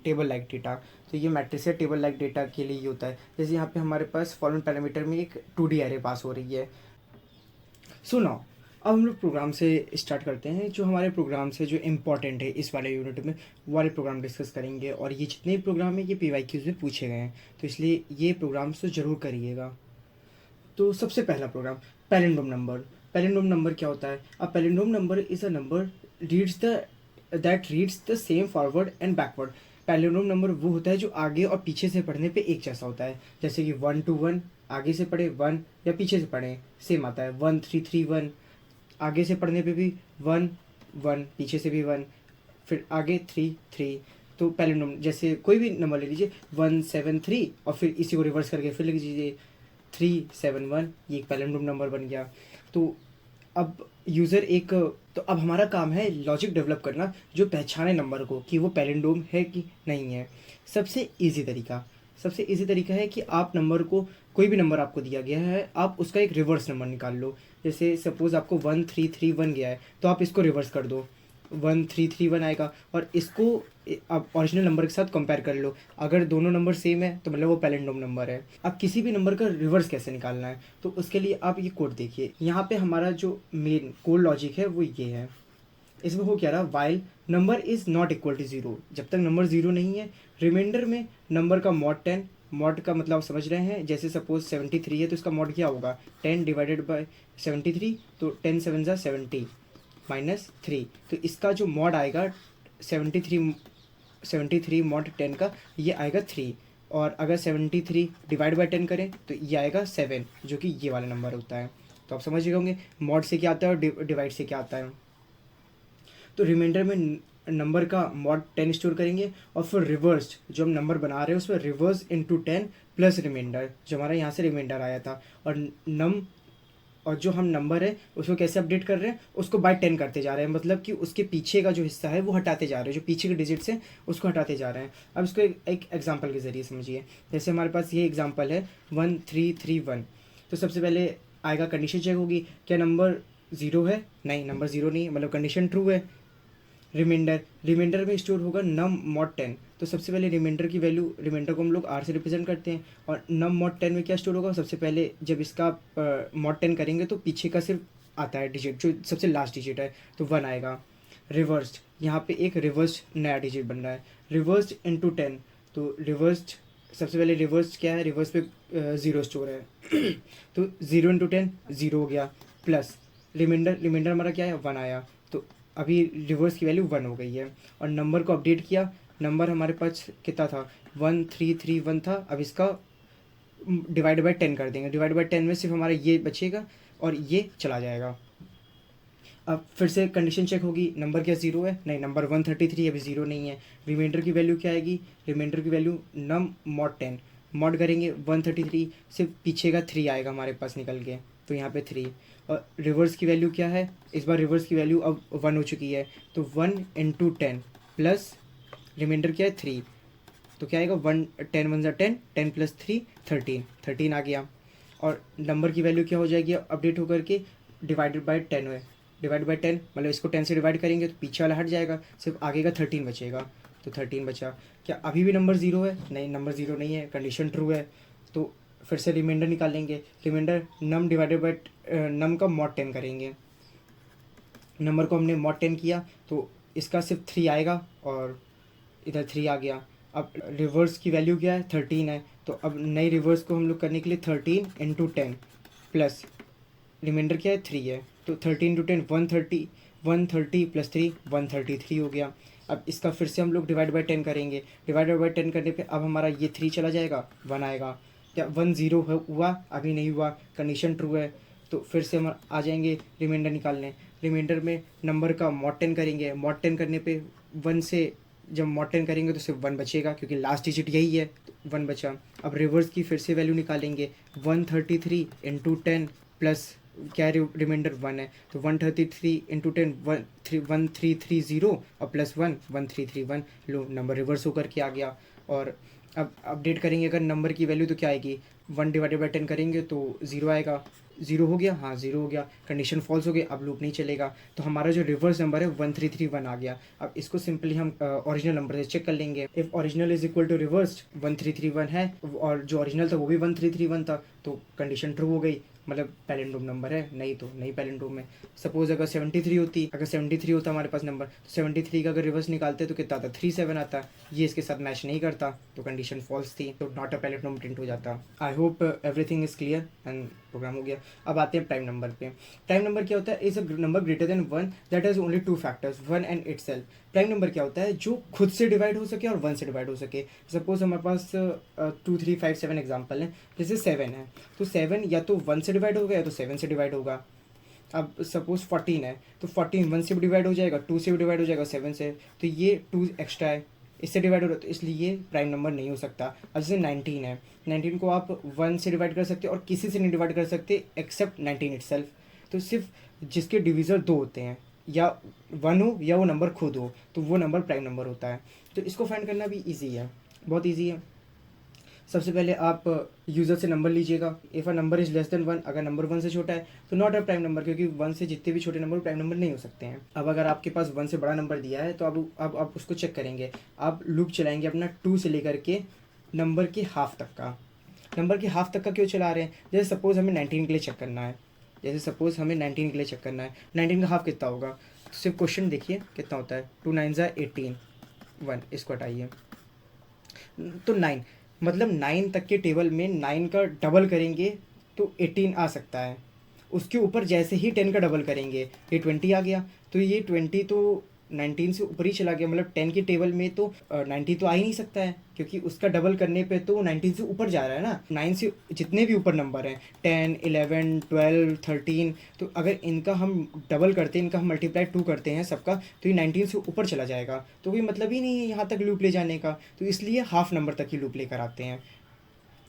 टेबल लाइक डेटा। तो ये मैट्रिक्स या टेबल लाइक डेटा के लिए ही होता है। जैसे यहाँ पे हमारे पास फॉर्मल पैरामीटर में एक 2D एरे पास हो रही है। सो नाउ अब हम लोग प्रोग्राम से स्टार्ट करते हैं। जो हमारे प्रोग्राम से जो इम्पॉर्टेंट है इस वाले यूनिट में वो वाले प्रोग्राम डिस्कस करेंगे, और ये जितने प्रोग्राम हैं ये PYQs में पूछे गए हैं, तो इसलिए ये प्रोग्राम्स तो ज़रूर करिएगा। तो सबसे पहला program palindrome number. Palindrome number क्या होता है? अब palindrome number is a number that reads the same forward and backward. Palindrome number वो होता है जो आगे और पीछे से पढ़ने पे एक जैसा होता है। जैसे कि 1 to 1 आगे से पढ़े 1 या पीछे से पढ़े सेम आता है। 1 3 3 1 आगे से पढ़ने पे भी 1 1 पीछे से भी 1, फिर आगे 3 3। तो पैलिंड्रोम जैसे कोई भी नंबर ले लीजिए 1 7 3 और फिर इसी को रिवर्स करके फिर लिख दीजिए 3 7 1, ये एक पैलिंड्रोम नंबर बन गया। तो अब तो अब हमारा काम है लॉजिक डेवलप करना जो पहचाने नंबर को कि वो पैलिंड्रोम है कि नहीं है। सबसे इजी तरीका है कि आप नंबर को, कोई भी नंबर आपको दिया गया है, आप उसका एक रिवर्स नंबर निकाल लो। जैसे सपोज़ आपको 1 3 3 1 गया है तो आप इसको रिवर्स कर दो, 1 3 3 1 आएगा, और इसको आप ओरिजिनल नंबर के साथ कंपेयर कर लो। अगर दोनों नंबर सेम है तो मतलब वो पैलिंड्रोम नंबर है। अब किसी भी नंबर का रिवर्स कैसे निकालना है तो उसके लिए आप ये कोड देखिए। यहाँ पे हमारा जो मेन कोड लॉजिक है वो ये है। इसमें हो क्या रहा, while number is not equal to 0, जब तक नंबर 0 नहीं है रिमाइंडर में नंबर का मॉड 10, मॉड का मतलब आप समझ रहे हैं। जैसे सपोज 73 है तो इसका मॉड क्या होगा 10 डिवाइडेड बाय 73, तो 10 7 ज़ा 70, माइनस 3। तो इसका जो मॉड आएगा 73 मॉड 10 का, ये आएगा 3। और अगर 73 डिवाइड बाई 10 करें तो ये आएगा 7, जो कि ये वाला नंबर होता है। तो आप समझ गए होंगे मॉड से क्या आता है और डिवाइड से क्या आता है। तो रिमाइंडर में नंबर का मॉड 10 स्टोर करेंगे और फिर रिवर्स जो हम नंबर बना रहे हैं उसमें रिवर्स इंटू 10 प्लस रिमाइंडर, जो हमारा यहाँ से रिमाइंडर आया था। और जो हम नंबर है उसको कैसे अपडेट कर रहे हैं, उसको बाय 10 करते जा रहे हैं, मतलब कि उसके पीछे का जो हिस्सा है वो हटाते जा रहे हैं, जो पीछे के डिजिट्स हैं उसको हटाते जा रहे हैं। अब इसको एक एग्जांपल के ज़रिए समझिए। जैसे हमारे पास ये एग्जांपल है 1331। तो सबसे पहले आएगा, कंडीशन चेक होगी, क्या नंबर ज़ीरो है? नहीं, नंबर ज़ीरो नहीं है, मतलब कंडीशन ट्रू है। रिमाइंडर में स्टोर होगा नम मॉड 10। तो सबसे पहले रिमाइंडर की वैल्यू, रिमाइंडर को हम लोग आर से रिप्रेजेंट करते हैं, और नम मॉड 10 में क्या स्टोर होगा, सबसे पहले जब इसका मॉड 10 करेंगे तो पीछे का सिर्फ आता है डिजिट, जो सबसे लास्ट डिजिट है, तो 1 आएगा। रिवर्स्ड, यहाँ पे एक रिवर्स्ड नया डिजिट बन रहा है, रिवर्स्ड इंटू 10। तो रिवर्स्ड, सबसे पहले रिवर्स क्या है, रिवर्स पे 0 स्टोर है तो 0 इंटू 10 0 हो गया, प्लस रिमाइंडर हमारा क्या है, 1 आया। तो अभी रिवर्स की वैल्यू 1 हो गई है। और नंबर को अपडेट किया, नंबर हमारे पास कितना था, 1331 था। अब इसका डिवाइड बाई 10 कर देंगे, डिवाइड बाई 10 में सिर्फ हमारा ये बचेगा और ये चला जाएगा। अब फिर से कंडीशन चेक होगी, नंबर क्या ज़ीरो है? नहीं, नंबर 133 अभी ज़ीरो नहीं है। रिमाइंडर की वैल्यू क्या आएगी, रिमाइंडर की वैल्यू नम मॉड 10, मॉड करेंगे 133, सिर्फ पीछे का 3 आएगा हमारे पास निकल के, तो यहाँ पे 3। और रिवर्स की वैल्यू क्या है, इस बार रिवर्स की वैल्यू अब 1 हो चुकी है, तो 1 इंटू 10 प्लस रिमाइंडर क्या है 3, तो क्या आएगा 1, 10 1 10, 10 प्लस 3 13 आ गया। और नंबर की वैल्यू क्या हो जाएगी अपडेट होकर के, डिवाइडेड बाई 10 है, डिवाइड बाई 10 मतलब इसको 10 से डिवाइड करेंगे तो पीछे वाला हट जाएगा, सिर्फ आगे का 13 बचेगा, तो 13 बचा। क्या अभी भी नंबर ज़ीरो है? नहीं, नंबर ज़ीरो नहीं है, कंडीशन ट्रू है। तो फिर से रिमाइंडर निकालेंगे, रिमाइंडर नम डिवाइडेड बाई नम का मॉड 10 करेंगे, नंबर को हमने मॉड 10 किया तो इसका सिर्फ 3 आएगा और इधर 3 आ गया। अब रिवर्स की वैल्यू क्या है, 13 है, तो अब नई रिवर्स को हम लोग करने के लिए 13 इंटू 10 प्लस रिमाइंडर क्या है 3 है, तो 13 इंटू 10 130 प्लस 3 133 हो गया। अब इसका फिर से हम लोग डिवाइड बाई 10 करेंगे, डिवाइड बाई 10 करने पे अब हमारा ये 3 चला जाएगा, 1 आएगा। क्या 1 0 हुआ? अभी नहीं हुआ, कंडीशन ट्रू है। तो फिर से हम आ जाएंगे रिमाइंडर निकालने, रिमाइंडर में नंबर का मॉड 10 करेंगे, मॉड 10 करने पे 1 से जब मॉड 10 करेंगे तो सिर्फ 1 बचेगा, क्योंकि लास्ट डिजिट यही है, तो 1 बचा। अब रिवर्स की फिर से वैल्यू निकालेंगे, 133 इंटू 10 प्लस क्या रिमाइंडर 1 है, तो 133 इंटू 10 1330 और प्लस 1 1331। लो, नंबर रिवर्स होकर के आ गया। और अब अपडेट करेंगे अगर नंबर की वैल्यू तो क्या आएगी, 1 डिवाइडेड बाई 10 करेंगे तो 0 आएगा, 0 हो गया, हाँ 0 हो गया, कंडीशन फॉल्स हो गई, अब लूप नहीं चलेगा। तो हमारा जो रिवर्स नंबर है 1331 आ गया। अब इसको सिंपली हम ओरिजिनल नंबर से चेक कर लेंगे, if original is equal to reverse 1331 है और जो ओरिजिनल था वो भी 1331 था, तो कंडीशन ट्रू हो गई, मतलब पैलिंड्रोम नंबर है, नहीं तो नहीं पैलिंड्रोम है। सपोज अगर 73 होती, अगर 73 होता हमारे पास नंबर, तो 73 का अगर रिवर्स निकालते तो कितना आता, 37 आता, ये इसके साथ मैच नहीं करता, तो कंडीशन फॉल्स थी, तो नॉट अ पैलिंड्रोम प्रिंट हो जाता। I hope everything is clear and program हो गया। अब आते हैं प्राइम नंबर पे। प्राइम नंबर क्या होता है, is a number greater than 1 that has only 2 factors 1 and itself. Prime number क्या होता है, जो खुद से डिवाइड हो सके और 1 से डिवाइड हो सके। सपोज हमारे पास 2 3 5 7 एग्जाम्पल है, जैसे 7 है, तो 7 या तो 1 से डिवाइड होगा या तो 7 से डिवाइड होगा। अब सपोज 14 है, तो 14 1 से भी डिवाइड हो जाएगा, 2 से भी डिवाइड हो जाएगा, 7 से, तो ये 2 एक्स्ट्रा है, इससे डिवाइड हो रहा है, तो इसलिए ये प्राइम नंबर नहीं हो सकता। अब जैसे 19 है, 19 को आप 1 से डिवाइड कर सकते और किसी से नहीं डिवाइड कर सकते एक्सेप्ट 19 इटसेल्फ। तो सिर्फ जिसके डिविज़र 2 होते हैं, या 1 हो या वो नंबर खुद हो, तो वो नंबर प्राइम नंबर होता है। तो इसको फाइंड करना भी ईजी है, बहुत ईजी है। सबसे पहले आप यूज़र से नंबर लीजिएगा, if a number is less then 1, अगर नंबर 1 से छोटा है तो नॉट अ प्राइम नंबर, क्योंकि 1 से जितने भी छोटे नंबर प्राइम नंबर नहीं हो सकते हैं। अब अगर आपके पास 1 से बड़ा नंबर दिया है तो अब आप उसको चेक करेंगे, आप लूप चलाएंगे अपना 2 से लेकर के नंबर के हाफ तक का। नंबर के हाफ तक का क्यों चला रहे हैं, जैसे सपोज़ हमें 19 के लिए चेक करना है, जैसे सपोज़ हमें 19 के लिए चेक करना है, 19 का हाफ कितना होगा, तो सिर्फ क्वेश्चन देखिए कितना होता है, 2 9 18, 1 इसको हटाइए तो 9, मतलब 9 तक के टेबल में 9 का डबल करेंगे तो 18 आ सकता है। उसके ऊपर जैसे ही 10 का डबल करेंगे ये 20 आ गया, तो ये 20 तो 19 से ऊपर ही चला गया, मतलब 10 की टेबल में तो 90 तो आ ही नहीं सकता है, क्योंकि उसका डबल करने पे तो 19 से ऊपर जा रहा है ना। 9 से जितने भी ऊपर नंबर हैं 10, 11, 12, 13, तो अगर इनका हम डबल करते हैं, इनका हम मल्टीप्लाई 2 करते हैं सबका, तो ये 19 से ऊपर चला जाएगा, तो कोई मतलब ही नहीं है यहाँ तक लूप ले जाने का, तो इसलिए हाफ नंबर तक ही लूप लेकर आते हैं।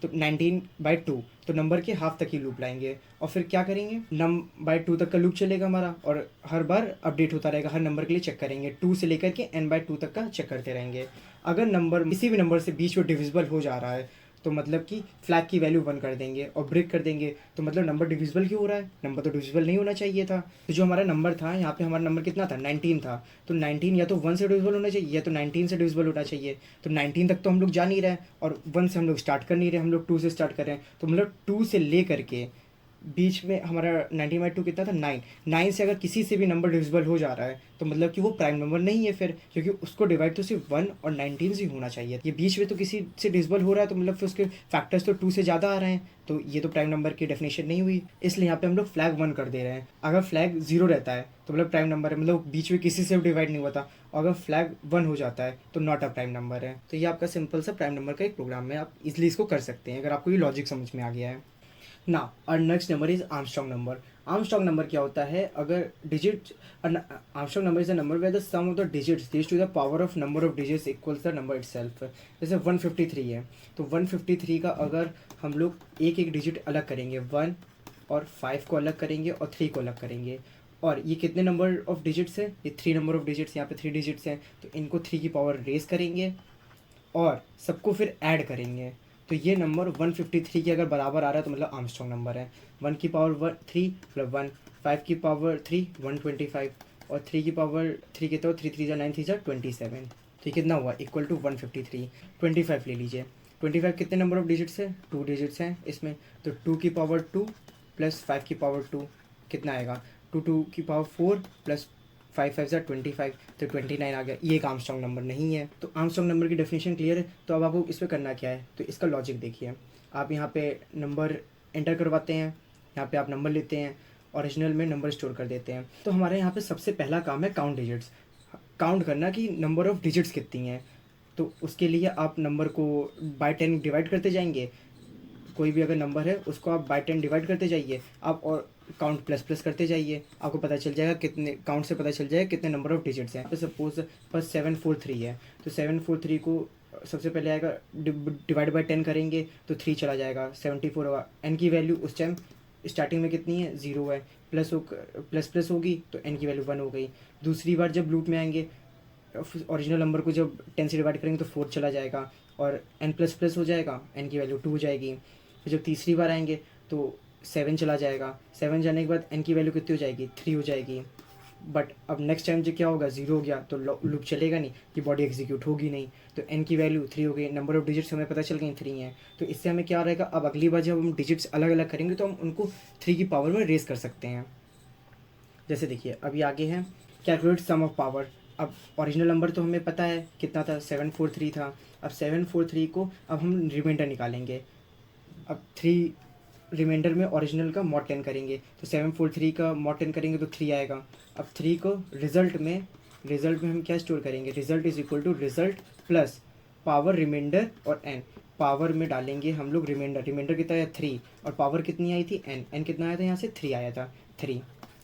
तो 19/2, तो नंबर के हाफ तक ही लूप लाएंगे, और फिर क्या करेंगे, num/2 तक का लूप चलेगा हमारा, और हर बार अपडेट होता रहेगा, हर नंबर के लिए चेक करेंगे, 2 से लेकर के n/2 तक का चेक करते रहेंगे। अगर नंबर किसी भी नंबर से बीच में डिविजिबल हो जा रहा है, तो मतलब कि फ्लैग की वैल्यू 1 कर देंगे और ब्रेक कर देंगे, तो मतलब नंबर डिविजिबल क्यों हो रहा है, नंबर तो डिविजिबल नहीं होना चाहिए था। तो जो हमारा नंबर था यहाँ पे, हमारा नंबर कितना था, 19 था, तो 19 या तो 1 से डिविजिबल होना चाहिए या तो 19 से डिविजिबल होना चाहिए, तो 19 तक तो हम लोग जा नहीं रहे, और 1 से हम लोग स्टार्ट कर नहीं रहे, हम लोग 2 से स्टार्ट कर रहे हैं, तो मतलब 2 से ले करके बीच में हमारा 19/2 कितना था, 9। 9 से अगर किसी से भी नंबर डिविजिबल हो जा रहा है, तो मतलब कि वो प्राइम नंबर नहीं है फिर, क्योंकि उसको डिवाइड तो सिर्फ 1 और 19 से ही होना चाहिए। ये बीच में तो किसी से डिविजिबल हो रहा है, तो मतलब फिर उसके फैक्टर्स तो 2 से ज़्यादा आ रहे हैं, तो ये तो प्राइम नंबर की डेफिनेशन नहीं हुई, इसलिए यहाँ पे हम लोग फ्लैग 1 कर दे रहे हैं। अगर फ्लैग 0 रहता है तो मतलब प्राइम नंबर है, मतलब बीच में किसी से भी डिवाइड नहीं हुआ था, और अगर फ्लैग 1 हो जाता है तो नॉट अ प्राइम नंबर है। तो ये आपका सिंपल सा प्राइम नंबर का एक प्रोग्राम है, आप इजिली इसको कर सकते हैं अगर आपको ये लॉजिक समझ में आ गया है। Now, our next number is Armstrong number. Armstrong number क्या होता है, अगर digit Armstrong number is a number where the sum of the digits raised to the power of number of digits equals the number itself. जैसे 153 है, तो 153 का अगर हम लोग एक एक डिजिट अलग करेंगे, 1 और 5 को अलग करेंगे और 3 को अलग करेंगे, और ये कितने नंबर ऑफ डिजिट्स हैं, ये 3 नंबर ऑफ डिजिट्स, यहाँ पे 3 डिजिट्स हैं, तो इनको 3 की पावर रेस करेंगे और सबको फिर ऐड करेंगे, तो ये नंबर 153 के अगर बराबर आ रहा है तो मतलब आर्मस्ट्रॉन्ग नंबर है। 1 की पावर 3 प्लस 1, 5 की पावर 3 125, और 3 की पावर 3 कितना, 3 3 9 3 27, तो ये कितना हुआ, इक्वल टू 153। 25 ले लीजिए, 25 कितने नंबर ऑफ डिजिट्स है, 2 डिजिट्स हैं इसमें, तो 2 की पावर 2 प्लस 5 की पावर 2 कितना आएगा, 2 की पावर 4 प्लस 5 5 25, तो 29 आ गया। ये एक आर्मस्ट्रॉन्ग नंबर नहीं है। तो आर्मस्ट्रॉन्ग नंबर की डेफिनेशन क्लियर है, तो अब आपको इस पर करना क्या है, तो इसका लॉजिक देखिए, आप यहाँ पे नंबर एंटर करवाते हैं, यहाँ पे आप नंबर लेते हैं, ओरिजिनल में नंबर स्टोर कर देते हैं। तो हमारे यहाँ पे सबसे पहला काम है काउंट डिजिट्स, काउंट करना कि नंबर ऑफ डिजिट्स कितनी हैं। तो उसके लिए आप नंबर को बाय 10 डिवाइड करते जाएंगे, कोई भी अगर नंबर है उसको आप बाय 10 डिवाइड करते जाइए आप, और काउंट प्लस प्लस करते जाइए, आपको पता चल जाएगा कितने, काउंट से पता चल जाएगा कितने नंबर ऑफ डिजिट्स हैं। तो सपोज पर 743 है, तो 743 को सबसे पहले आएगा डिवाइड बाय 10 करेंगे तो 3 चला जाएगा, 74 होगा। एन की वैल्यू उस टाइम स्टार्टिंग में कितनी है, 0 है, प्लस प्लस होगी तो एन की वैल्यू 1 हो गई। दूसरी बार जब लूप में आएंगे, ओरिजिनल नंबर को जब 10 से डिवाइड करेंगे तो 4 चला जाएगा, और एन प्लस प्लस हो जाएगा, एन की वैल्यू 2 हो जाएगी। फिर जब तीसरी बार आएंगे तो 7 चला जाएगा, 7 जाने के बाद एन की वैल्यू कितनी हो जाएगी, 3 हो जाएगी। बट अब नेक्स्ट टाइम जो क्या होगा, 0 हो गया तो लूप चलेगा नहीं, कि बॉडी एग्जीक्यूट होगी नहीं, तो एन की वैल्यू 3 हो गई, नंबर ऑफ डिजिट्स हमें पता चल गई 3 है। तो इससे हमें क्या रहेगा, अब अगली बार जब हम डिजिट्स अलग अलग करेंगे तो हम उनको 3 की पावर में रेस कर सकते हैं। जैसे देखिए अभी आगे है कैलकुलेट सम ऑफ पावर। अब ओरिजिनल नंबर तो हमें पता है कितना था, 743 था। अब 743 को अब हम रिमाइंडर निकालेंगे, अब 3 रिमाइंडर में ओरिजिनल का मॉड 10 करेंगे, तो 743 का मॉड 10 करेंगे तो 3 आएगा। अब 3 को रिजल्ट में हम क्या स्टोर करेंगे, result is equal to result plus power remainder और एन। पावर में डालेंगे हम लोग रिमाइंडर, रिमाइंडर कितना आया 3, और पावर कितनी आई थी एन, एन कितना आया था यहाँ से 3 आया था 3,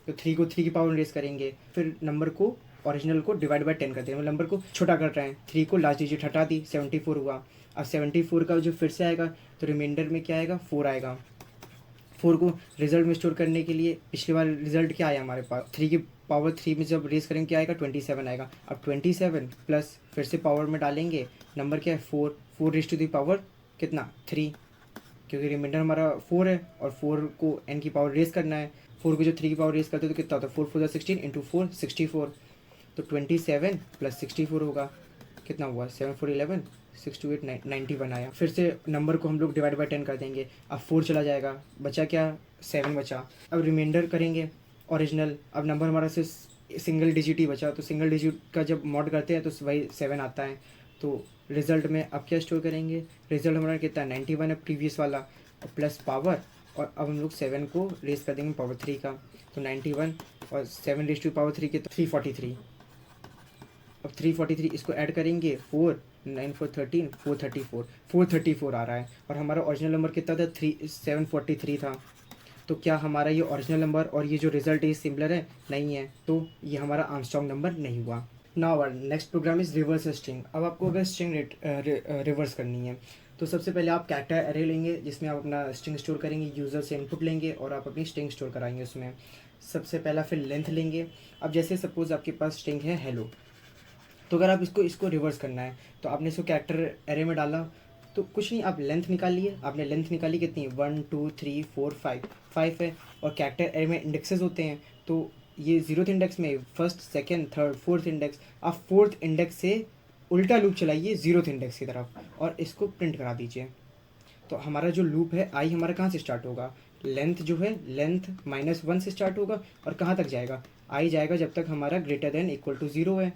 तो 3 को 3 की पावर में रेस करेंगे, फिर नंबर को ओरिजिनल को डिवाइड बाय 10 करते हैं, नंबर को छोटा कर रहे हैं, 3 को लास्ट डिजिट हटा दी, 74 हुआ। अब 74 का जो फिर से आएगा तो रिमाइंडर में क्या आएगा, 4 आएगा। 4 को रिजल्ट में स्टोर करने के लिए पिछली बार रिजल्ट क्या आया हमारे पास, 3 की पावर 3 में जब रेस करेंगे क्या आएगा, 27 आएगा। अब 27 प्लस फिर से पावर में डालेंगे, नंबर क्या है 4 रेस टू दी पावर कितना 3, क्योंकि रिमाइंडर हमारा 4 है और 4 को एन की पावर रेस करना है। 4 को जो 3 की पावर रेस करते तो कितना होता है, 4 4 16 इंटू 4 64, तो 27 प्लस 64 होगा, कितना हुआ 7 4 11 6 2 8 91 आया। फिर से नंबर को हम लोग डिवाइड बाय 10 कर देंगे, अब 4 चला जाएगा, बचा क्या 7 बचा। अब रिमाइंडर करेंगे ओरिजिनल, अब नंबर हमारा से सिंगल डिजिट ही बचा, तो सिंगल डिजिट का जब मॉड करते हैं तो वही 7 आता है। तो रिजल्ट में अब क्या स्टोर करेंगे, रिजल्ट हमारा कितना 91 है प्रीवियस वाला, और प्लस पावर और अब हम लोग 7 को रेस कर देंगे पावर 3 का, तो 91 और 7 रेस टू पावर 3 के तो 343। अब 343 इसको ऐड करेंगे, 4 9 4 13 434 434 आ रहा है। और हमारा ओरिजिनल नंबर कितना था, 743 था। तो क्या हमारा ये ओरिजिनल नंबर और ये जो रिजल्ट है ये सिमिलर है? नहीं है, तो ये हमारा आर्मस्ट्रॉन्ग नंबर नहीं हुआ। Now our next program is reverse string. अब आपको अगर स्ट्रिंग रिवर्स करनी है तो सबसे पहले आप कैरेक्टर एरे लेंगे जिसमें आप अपना स्ट्रिंग स्टोर करेंगे, यूज़र से इनपुट लेंगे और आप अपनी स्ट्रिंग स्टोर कराएंगे उसमें। सबसे पहला फिर लेंथ लेंगे। अब जैसे सपोज आपके पास स्ट्रिंग है हेलो, तो अगर आप इसको रिवर्स करना है तो आपने इसको कैरेक्टर एरे में डाला, तो कुछ नहीं, आप लेंथ निकालिए। आपने लेंथ निकाली कितनी, 1 2 3 4 5 5 है। और कैरेक्टर एरे में इंडेक्सेस होते हैं, तो ये 0th इंडेक्स में first second third fourth index, आप फोर्थ इंडेक्स से उल्टा लूप चलाइए 0th इंडेक्स की तरफ और इसको प्रिंट करा दीजिए। तो हमारा जो लूप है आई हमारा कहाँ से स्टार्ट होगा, लेंथ जो है लेंथ -1 से स्टार्ट होगा और कहाँ तक जाएगा, आई जाएगा जब तक हमारा ग्रेटर देन इक्वल टू 0 है,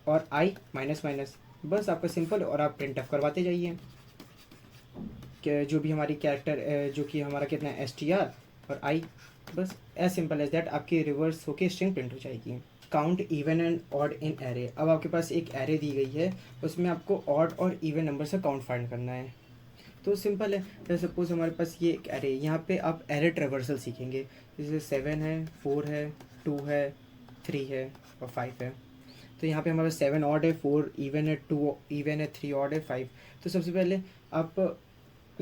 और आई माइनस माइनस, बस आपका सिंपल। और आप प्रिंट अप करवाते जाइए कि जो भी हमारी कैरेक्टर जो कि हमारा कितना है STR और आई, बस एज सिंपल एज दैट आपकी रिवर्स होके स्ट्रिंग प्रिंट हो जाएगी। Count even and odd in array. अब आपके पास एक एरे दी गई है, उसमें आपको ऑड और इवन नंबर से काउंट फाइंड करना है। तो सिंपल है, जैसे सपोज हमारे पास ये एक एरे, यहाँ पे आप एरे ट्रेवर्सल सीखेंगे। जैसे 7 है, 4 है, 2 है, 3 है और 5 है। तो यहाँ पे हमारा 7 ऑड है, 4 इवन है, 2 इवन है, 3 ऑड है, 5। तो सबसे पहले आप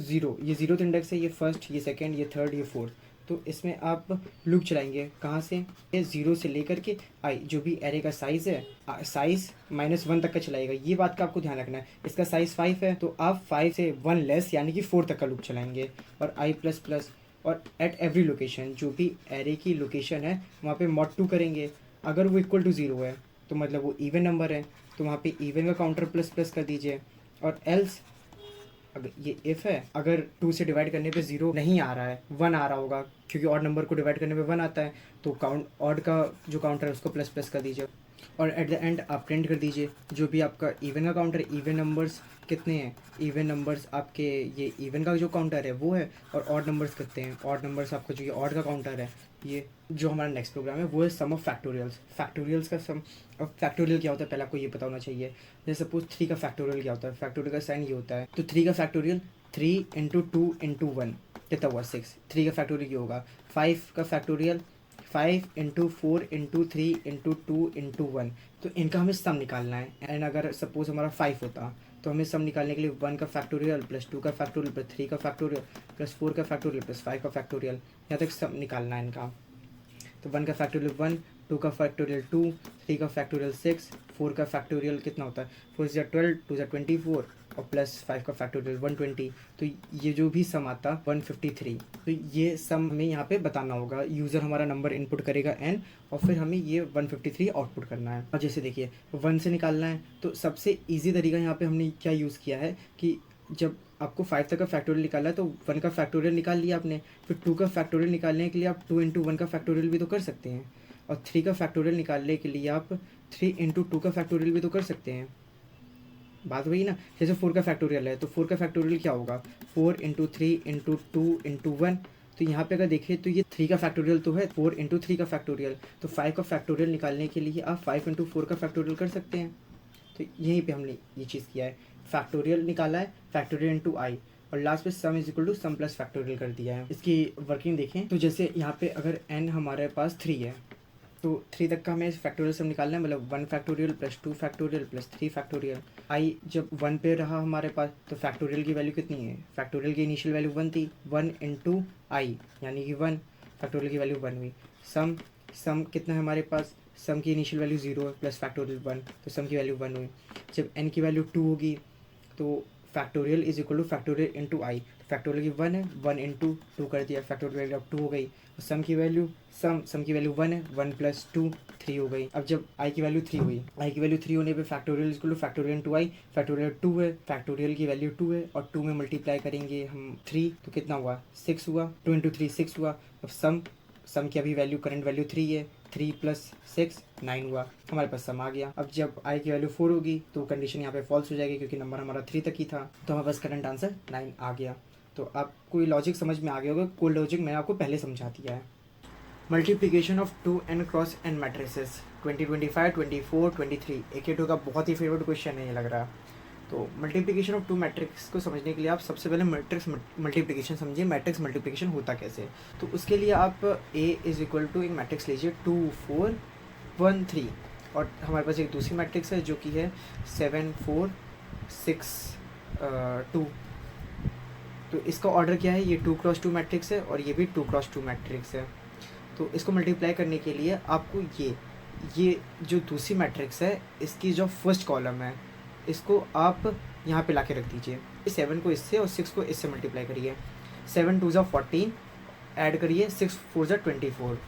0, ये 0th इंडेक्स है, ये फर्स्ट, ये सेकंड, ये थर्ड, ये फोर्थ। तो इसमें आप लूप चलाएंगे कहाँ से, ये 0 से लेकर के आई, जो भी एरे का साइज़ है साइज़ -1 तक का चलाएगा। ये बात का आपको ध्यान रखना है। इसका साइज़ 5 है तो आप 5 से 1 लेस यानी कि 4 तक का लूप चलाएंगे। और आई प्लस प्लस, और एट एवरी लोकेशन, जो भी एरे की लोकेशन है वहाँ पे mod 2 करेंगे। अगर वो इक्वल टू 0 है तो मतलब वो इवन नंबर है, तो वहाँ पे इवन का काउंटर प्लस प्लस कर दीजिए। और एल्स, अगर ये इफ़ है, अगर 2 से डिवाइड करने पे 0 नहीं आ रहा है, 1 आ रहा होगा, क्योंकि ऑड नंबर को डिवाइड करने पे 1 आता है, तो काउंट ऑड का जो काउंटर है उसको प्लस प्लस कर दीजिए। और एट द एंड आप प्रिंट कर दीजिए जो भी आपका इवन का काउंटर है। इवन नंबर्स कितने हैं, इवन नंबर्स आपके ये इवन का जो काउंटर है वो है, और ऑड नंबर्स कितने हैं, ऑड नंबर्स आपका जो ये ऑड का काउंटर है। ये जो हमारा नेक्स्ट प्रोग्राम है वो है सम ऑफ फैक्टोरियल्स। फैक्टोरियल्स का सम। अब फैक्टोरियल क्या होता है पहले आपको ये पता होना चाहिए। जैसे सपोज 3 का फैक्टोरियल क्या होता है, फैक्टोरियल का साइन ये होता है। तो 3 का फैक्टोरियल 3 × 2 × 1 कितना हुआ, 6। 3 का फैक्टोरियल ये होगा। 5 का फैक्टोरियल 5 × 4 × 3 × 2 × 1। तो इनका हमें सम निकालना है। एंड अगर सपोज हमारा 5 होता तो हमें सम निकालने के लिए 1 का फैक्टोरियल प्लस 2 का फैक्टोरियल प्लस 3 का फैक्टोरियल प्लस 4 का फैक्टोरियल प्लस 5 का फैक्टोरियल, यहाँ तक सम निकालना है इनका। तो 1 का फैक्टोरियल 1, 2 का फैक्टोरियल 2, 3 का फैक्टोरियल 6, 4 का फैक्टोरियल कितना होता है, 4 × 12, 2 × 24 और प्लस 5 का फैक्टोरियल 120। तो ये जो भी सम आता 153। तो ये सम हमें यहाँ पे बताना होगा। यूज़र हमारा नंबर इनपुट करेगा n, और फिर हमें ये 153 आउटपुट करना है। और जैसे देखिए 1 से निकालना है, तो सबसे ईजी तरीका यहाँ पे हमने क्या यूज़ किया है कि जब आपको 5 तक का फैक्टोरियल निकालना है तो 1 का फैक्टोरियल निकाल लिया आपने। फिर 2 का फैक्टोरियल निकालने के लिए आप 2 × 1 का फैक्टोरियल भी तो कर सकते हैं। और 3 का फैक्टोरियल निकालने के लिए आप 3 × 2 का फैक्टोरियल भी तो कर सकते हैं। बात वही ना। जैसे 4 का फैक्टोरियल है तो 4 का फैक्टोरियल क्या होगा, 4 × 3 × 2 × 1। तो यहाँ पे अगर देखें तो ये 3 का फैक्टोरियल तो है, 4 × 3 का फैक्टोरियल। तो 5 का फैक्टोरियल निकालने के लिए आप 5 × 4 का फैक्टोरियल कर सकते हैं। तो यहीं पे हमने ये चीज़ किया है, फैक्टोरियल निकाला है, फैक्टोरियल इंटू आई, और लास्ट में sum is equal to sum plus factorial कर दिया है। इसकी वर्किंग देखें तो जैसे यहाँ पे अगर n हमारे पास 3 है तो 3 तक का हमें फैक्टोरियल सम निकालना है, मतलब 1 factorial plus 2 factorial plus 3 factorial. I जब 1 पे रहा हमारे पास तो फैक्टोरियल की वैल्यू कितनी है, फैक्टोरियल की इनिशियल वैल्यू 1 थी, 1 × आई यानी कि 1, फैक्टोरियल की वैल्यू 1 हुई। सम कितना है हमारे पास, सम की इनिशियल वैल्यू 0 है प्लस फैक्टोरियल 1, तो सम की वैल्यू 1 हुई। जब n की वैल्यू 2 होगी तो factorial is equal two factorial into I. Factorial की 1 है, 1 × 2 कर दिया, फैक्टोरियल वैल्यू अब 2 हो गई। और सम की वैल्यू सम की वैल्यू 1 है, 1 + 2 3 हो गई। अब जब आई की वैल्यू 3 हुई, आई की वैल्यू 3 होने पे factorial is equal two factorial into I. Factorial 2 है, फैक्टोरियल की वैल्यू 2 है और 2 में मल्टीप्लाई करेंगे हम 3 तो कितना हुआ, 6 हुआ। 2 × 3 6 हुआ। अब सम की अभी वैल्यू करंट वैल्यू 3 है, 3 + 6 9 हुआ, हमारे पास सम आ गया। अब जब आई की वैल्यू 4 होगी तो कंडीशन यहाँ पे फॉल्स हो जाएगी क्योंकि नंबर हमारा 3 तक ही था, तो हमारे पास करंट आंसर 9 आ गया। तो आपको ये लॉजिक समझ में आ गया होगा, कोड लॉजिक मैंने आपको पहले समझा दिया है। Multiplication of 2n cross n matrices 2025, 24, 23 AK2 का बहुत ही फेवरेट क्वेश्चन है ये लग रहा है। तो मल्टीप्लिकेशन ऑफ 2 मैट्रिक्स को समझने के लिए आप सबसे पहले मैट्रिक्स मल्टीप्लिकेशन समझिए, मैट्रिक्स मल्टीप्लिकेशन होता कैसे। तो उसके लिए आप A इज इक्वल टू एक मैट्रिक्स लीजिए 2 4 1 3, और हमारे पास एक दूसरी मैट्रिक्स है जो कि है 7 4 6 2। तो इसका ऑर्डर क्या है, ये 2 क्रॉस 2 मैट्रिक्स है और ये भी 2 क्रॉस 2 मैट्रिक्स है। तो इसको मल्टीप्लाई करने के लिए आपको ये जो दूसरी मैट्रिक्स है इसकी जो फर्स्ट कॉलम है इसको आप यहाँ पे लाके रख दीजिए। 7 को इससे और 6 को इससे मल्टीप्लाई करिए। 7 2 14 ऐड करिए, 6 4 24।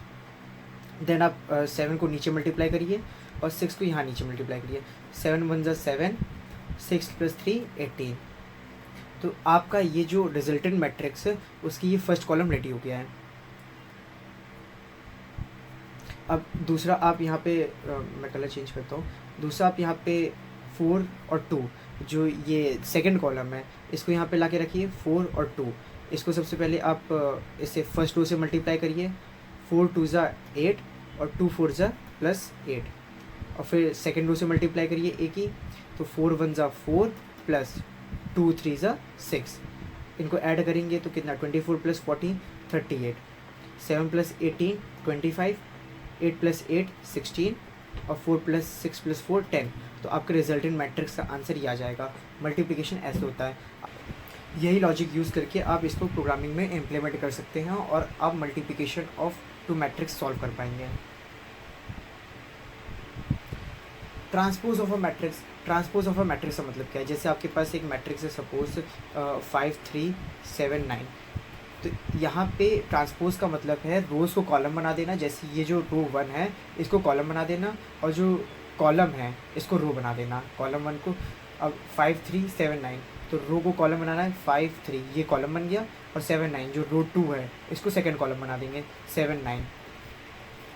देन आप 7 को नीचे मल्टीप्लाई करिए और 6 को यहाँ नीचे मल्टीप्लाई करिए। 7 1 7, 6 + 3 18। तो आपका ये जो रिजल्टेंट मैट्रिक्स है उसकी ये फर्स्ट कॉलम रेडी हो गया है। अब दूसरा आप यहाँ पे मैं कलर चेंज करता हूँ। दूसरा आप यहाँ पे 4 और 2 जो ये सेकंड कॉलम है इसको यहाँ पे लाके रखिए। 4 और 2 इसको सबसे पहले आप इसे फर्स्ट रो से मल्टीप्लाई करिए। 4 2 8 और 2 4 +8, और फिर सेकंड रो से मल्टीप्लाई करिए एक ही। तो 4 1 4 प्लस 2 3 6। इनको ऐड करेंगे तो कितना 24 + 14 38, 7 + 18 25, 8 + 8 16 और 4 + 6 + 4 10। तो आपके रिजल्टेंट मैट्रिक्स का आंसर ये आ जाएगा। मल्टीप्लिकेशन ऐसे होता है। यही लॉजिक यूज़ करके आप इसको प्रोग्रामिंग में इम्प्लीमेंट कर सकते हैं और आप मल्टीप्लिकेशन ऑफ 2 मैट्रिक्स सॉल्व कर पाएंगे। Transpose of a matrix, transpose of a matrix का मतलब क्या है, जैसे आपके पास एक मैट्रिक्स है सपोज 5 3 7 9। तो यहाँ पे ट्रांसपोज का मतलब है रोज़ को कॉलम बना देना। जैसे ये जो रो 1 है इसको कॉलम बना देना और जो कॉलम है इसको रो बना देना। कॉलम 1 को अब 5 3 7 9, तो रो को कॉलम बनाना है 5 3, ये कॉलम बन गया, और 7 9 जो रो 2 है इसको सेकंड कॉलम बना देंगे 7 9।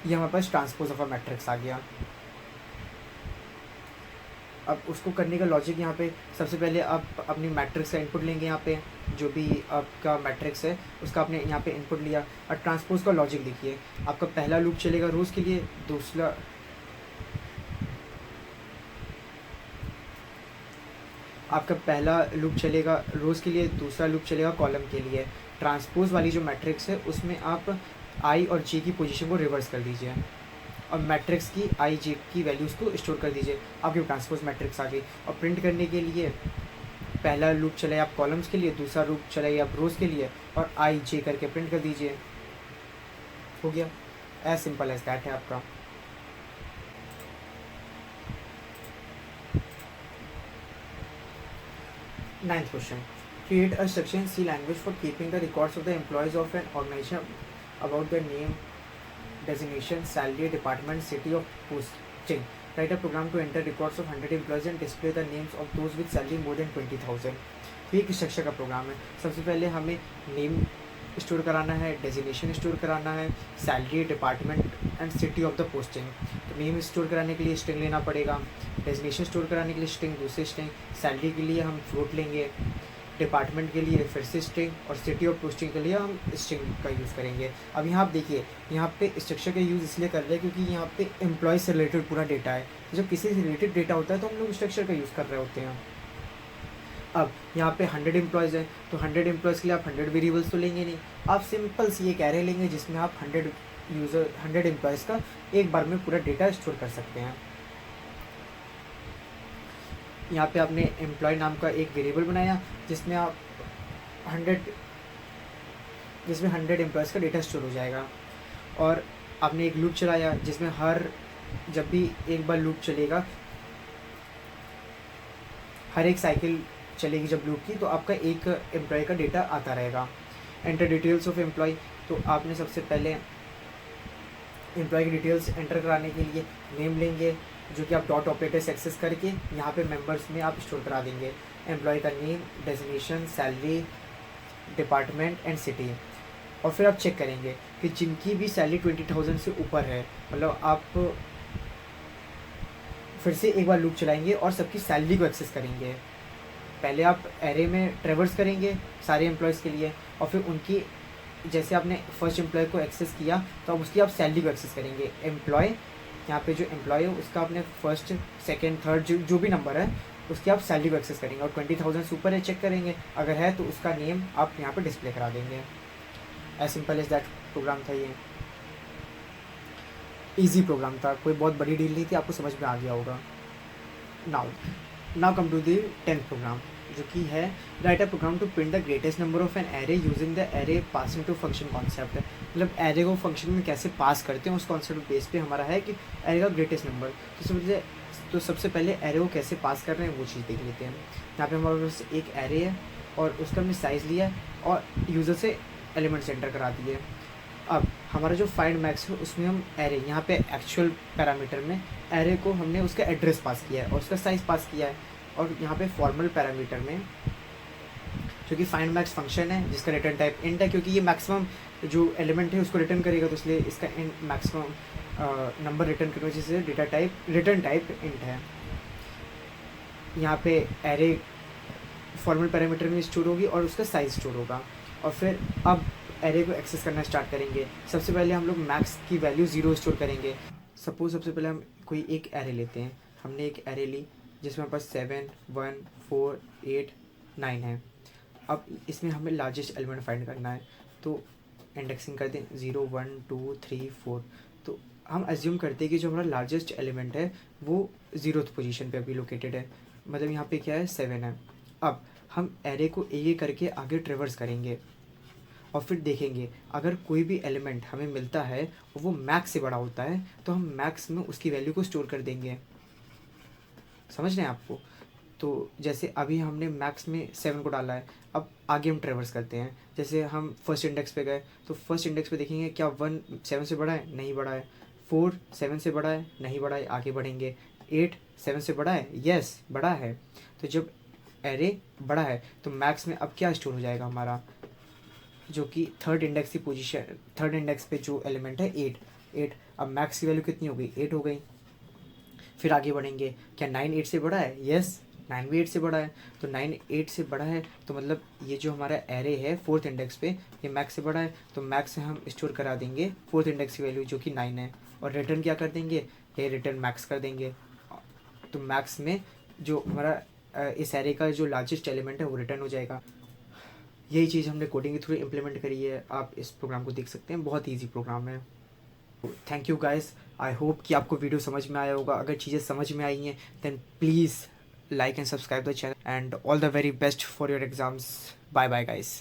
ये हमारे पास ट्रांसपोज ऑफ अ मैट्रिक्स आ गया। अब उसको करने का लॉजिक यहाँ पे सबसे पहले आप अपनी मैट्रिक्स का इनपुट लेंगे। यहाँ पे जो भी आपका मैट्रिक्स है उसका आपने यहाँ पे इनपुट लिया और ट्रांसपोज का लॉजिक देखिए। आपका पहला लूप चलेगा रोज़ के लिए, दूसरा आपका पहला लूप चलेगा रोज़ के लिए, दूसरा लूप चलेगा कॉलम के लिए। ट्रांसपोज वाली जो मैट्रिक्स है उसमें आप आई और जे की पोजीशन को रिवर्स कर दीजिए और मैट्रिक्स की आई जे की वैल्यूज़ को स्टोर कर दीजिए। आपकी ट्रांसपोज मैट्रिक्स आ गई। और प्रिंट करने के लिए पहला लूप चलाए आप कॉलम्स के लिए, दूसरा लूप चलाइए आप रोज़ के लिए और आई जे करके प्रिंट कर दीजिए। हो गया, एज सिंपल एज दैट है आपका। Ninth question, create a structure C language for keeping the records of the employees of an organization about the name, designation, salary, department, city of posting. Write a program to enter records of 100 employees and display the names of those with salary more than 20,000. तो एक structure का programme है। सबसे पहले हमें name store कराना है, designation store कराना है, salary, department and city of the posting. तो नेम स्टोर कराने के लिए स्ट्रिंग लेना पड़ेगा, डेजिग्नेशन स्टोर कराने के लिए स्ट्रिंग, दूसरी स्ट्रिंग, सैलरी के लिए हम फ्लोट लेंगे, डिपार्टमेंट के लिए फिर से स्ट्रिंग और सिटी ऑफ पोस्टिंग के लिए हम स्ट्रिंग का यूज़ करेंगे। अब यहाँ आप देखिए, यहाँ पे स्ट्रक्चर का यूज़ इसलिए कर रहे हैं क्योंकि यहाँ पे एम्प्लॉय से रिलेटेड पूरा डेटा है। तो जब किसी से रिलेटेड डेटा होता है तो हम लोग स्ट्रक्चर का यूज़ कर रहे होते हैं। अब यहाँ पे 100 एम्प्लॉयज़ हैं तो 100 एम्प्लॉयज़ के लिए आप 100 वेरिएबल्स तो लेंगे नहीं, आप सिंपल सी एक एरे लेंगे जिसमें आप 100 एम्प्लॉयज़ का एक बार में पूरा डेटा स्टोर कर सकते हैं। यहाँ पे आपने एम्प्लॉय नाम का एक वेरिएबल बनाया जिसमें आप 100 एम्प्लॉयज़ का डेटा स्टोर हो जाएगा। और आपने एक लूप चलाया जिसमें जब भी एक बार लूप चलेगा, हर एक साइकिल चलेगी जब लूप की, तो आपका एक एम्प्लॉय का डेटा आता रहेगा। एंटर डिटेल्स ऑफ एम्प्लॉय, तो आपने सबसे पहले एम्प्लॉय की डिटेल्स एंटर कराने के लिए नेम लेंगे जो कि आप डॉट ऑपरेटर से एक्सेस करके यहाँ पे मेंबर्स में आप स्टोर करा देंगे। एम्प्लॉय का name, designation, salary, department and city. और फिर आप चेक करेंगे कि जिनकी भी सैलरी 20,000 से ऊपर है, मतलब आप फिर से एक बार लूप चलाएंगे और सबकी सैलरी को एक्सेस करेंगे। पहले आप एरे में ट्रेवर्स करेंगे सारे एम्प्लॉयज़ के लिए, और फिर उनकी जैसे आपने फर्स्ट एम्प्लॉय को एक्सेस किया तो अब उसकी आप सैलरी को एक्सेस करेंगे। एम्प्लॉय यहाँ पे जो एम्प्लॉय है उसका आपने फर्स्ट सेकेंड थर्ड जो भी नंबर है उसकी आप सैलरी को एक्सेस करेंगे, और 20,000 सुपर है चेक करेंगे, अगर है तो उसका नेम आप यहाँ पे डिस्प्ले करा देंगे। As simple as that program था ये। ईजी प्रोग्राम था, कोई बहुत बड़ी डील नहीं थी, आपको समझ में आ गया होगा। Now come to the 10th program, जो कि है write a program to print the greatest number of an array using the array passing to function concept. मतलब एरे को फंक्शन में कैसे पास करते हैं उस कॉन्सेप्ट बेस पे हमारा है कि एरे का ग्रेटेस्ट नंबर। तो सबसे पहले एरे को कैसे पास कर रहे हैं वो चीज़ देख लेते हैं। यहाँ पे हमारे पास एक एरे है और उसका हमने साइज़ लिया है और यूज़र से एलिमेंट्स एंटर करा दिए। अब हमारा जो फाइंड मैक्स है उसमें हम एरे, यहाँ पे एक्चुअल पैरामीटर में एरे को हमने उसका एड्रेस पास किया है और उसका साइज़ पास किया है, और यहाँ पे फॉर्मल पैरामीटर में जो कि फाइंड मैक्स फंक्शन है जिसका रिटर्न टाइप इंट है, क्योंकि ये मैक्सिमम जो एलिमेंट है उसको रिटर्न करेगा, तो इसलिए इसका इंट मैक्सिमम नंबर रिटर्न करने की वजह से रिटर्न टाइप इंट है। यहाँ पे एरे फॉर्मल पैरामीटर में स्टोर होगी और उसका साइज स्टोर होगा। और फिर अब एरे को एक्सेस करना स्टार्ट करेंगे। सबसे पहले हम लोग मैक्स की वैल्यू 0 स्टोर करेंगे। सपोज सबसे पहले हम कोई एक एरे लेते हैं, हमने एक एरे ली जिसमें हमारे पास 7 1 4 8 9 है। अब इसमें हमें लार्जेस्ट एलिमेंट फाइंड करना है, तो इंडेक्सिंग कर दें 0 1 2 3 4। तो हम एज्यूम करते हैं कि जो हमारा लार्जेस्ट एलिमेंट है वो 0th पोजीशन पे अभी लोकेटेड है, मतलब यहाँ पे क्या है 7 है। अब हम एरे को एक करके आगे ट्रेवर्स करेंगे और फिर देखेंगे अगर कोई भी एलिमेंट हमें मिलता है और वो मैक्स से बड़ा होता है तो हम मैक्स में उसकी वैल्यू को स्टोर कर देंगे। समझ रहे हैं आपको? तो जैसे अभी हमने मैक्स में 7 को डाला है, अब आगे हम ट्रेवर्स करते हैं। जैसे हम फर्स्ट इंडेक्स पे गए तो फर्स्ट इंडेक्स पे देखेंगे क्या 1 7 से बड़ा है, नहीं बड़ा है। 4 7 से बड़ा है, नहीं बड़ा है, आगे बढ़ेंगे। 8 7 से बड़ा है, यस बड़ा है। तो जब एरे बड़ा है तो मैक्स में अब क्या स्टोर हो जाएगा हमारा, जो कि थर्ड इंडेक्स की पोजीशन, थर्ड इंडेक्स पे जो एलिमेंट है 8। अब मैक्स की वैल्यू कितनी हो गई, 8 हो गई। फिर आगे बढ़ेंगे, क्या 9 8 से बड़ा है, यस 9 भी 8 से बड़ा है। तो 9 8 से बड़ा है तो मतलब ये जो हमारा एरे है फोर्थ इंडेक्स पे ये मैक्स से बड़ा है, तो मैक्स से हम स्टोर करा देंगे फोर्थ इंडेक्स की वैल्यू जो कि 9 है, और रिटर्न क्या कर देंगे, ये रिटर्न मैक्स कर देंगे। तो मैक्स में जो हमारा इस एरे का जो लार्जेस्ट एलिमेंट है वो रिटर्न हो जाएगा। यही चीज़ हमने कोडिंग के थ्रू इम्प्लीमेंट करी है, आप इस प्रोग्राम को देख सकते हैं, बहुत ईजी प्रोग्राम है। Thank you guys, I hope कि आपको वीडियो समझ में आया होगा। अगर चीज़ें समझ में आई हैं then please like and subscribe the channel, and all the very best for your exams. Bye bye guys.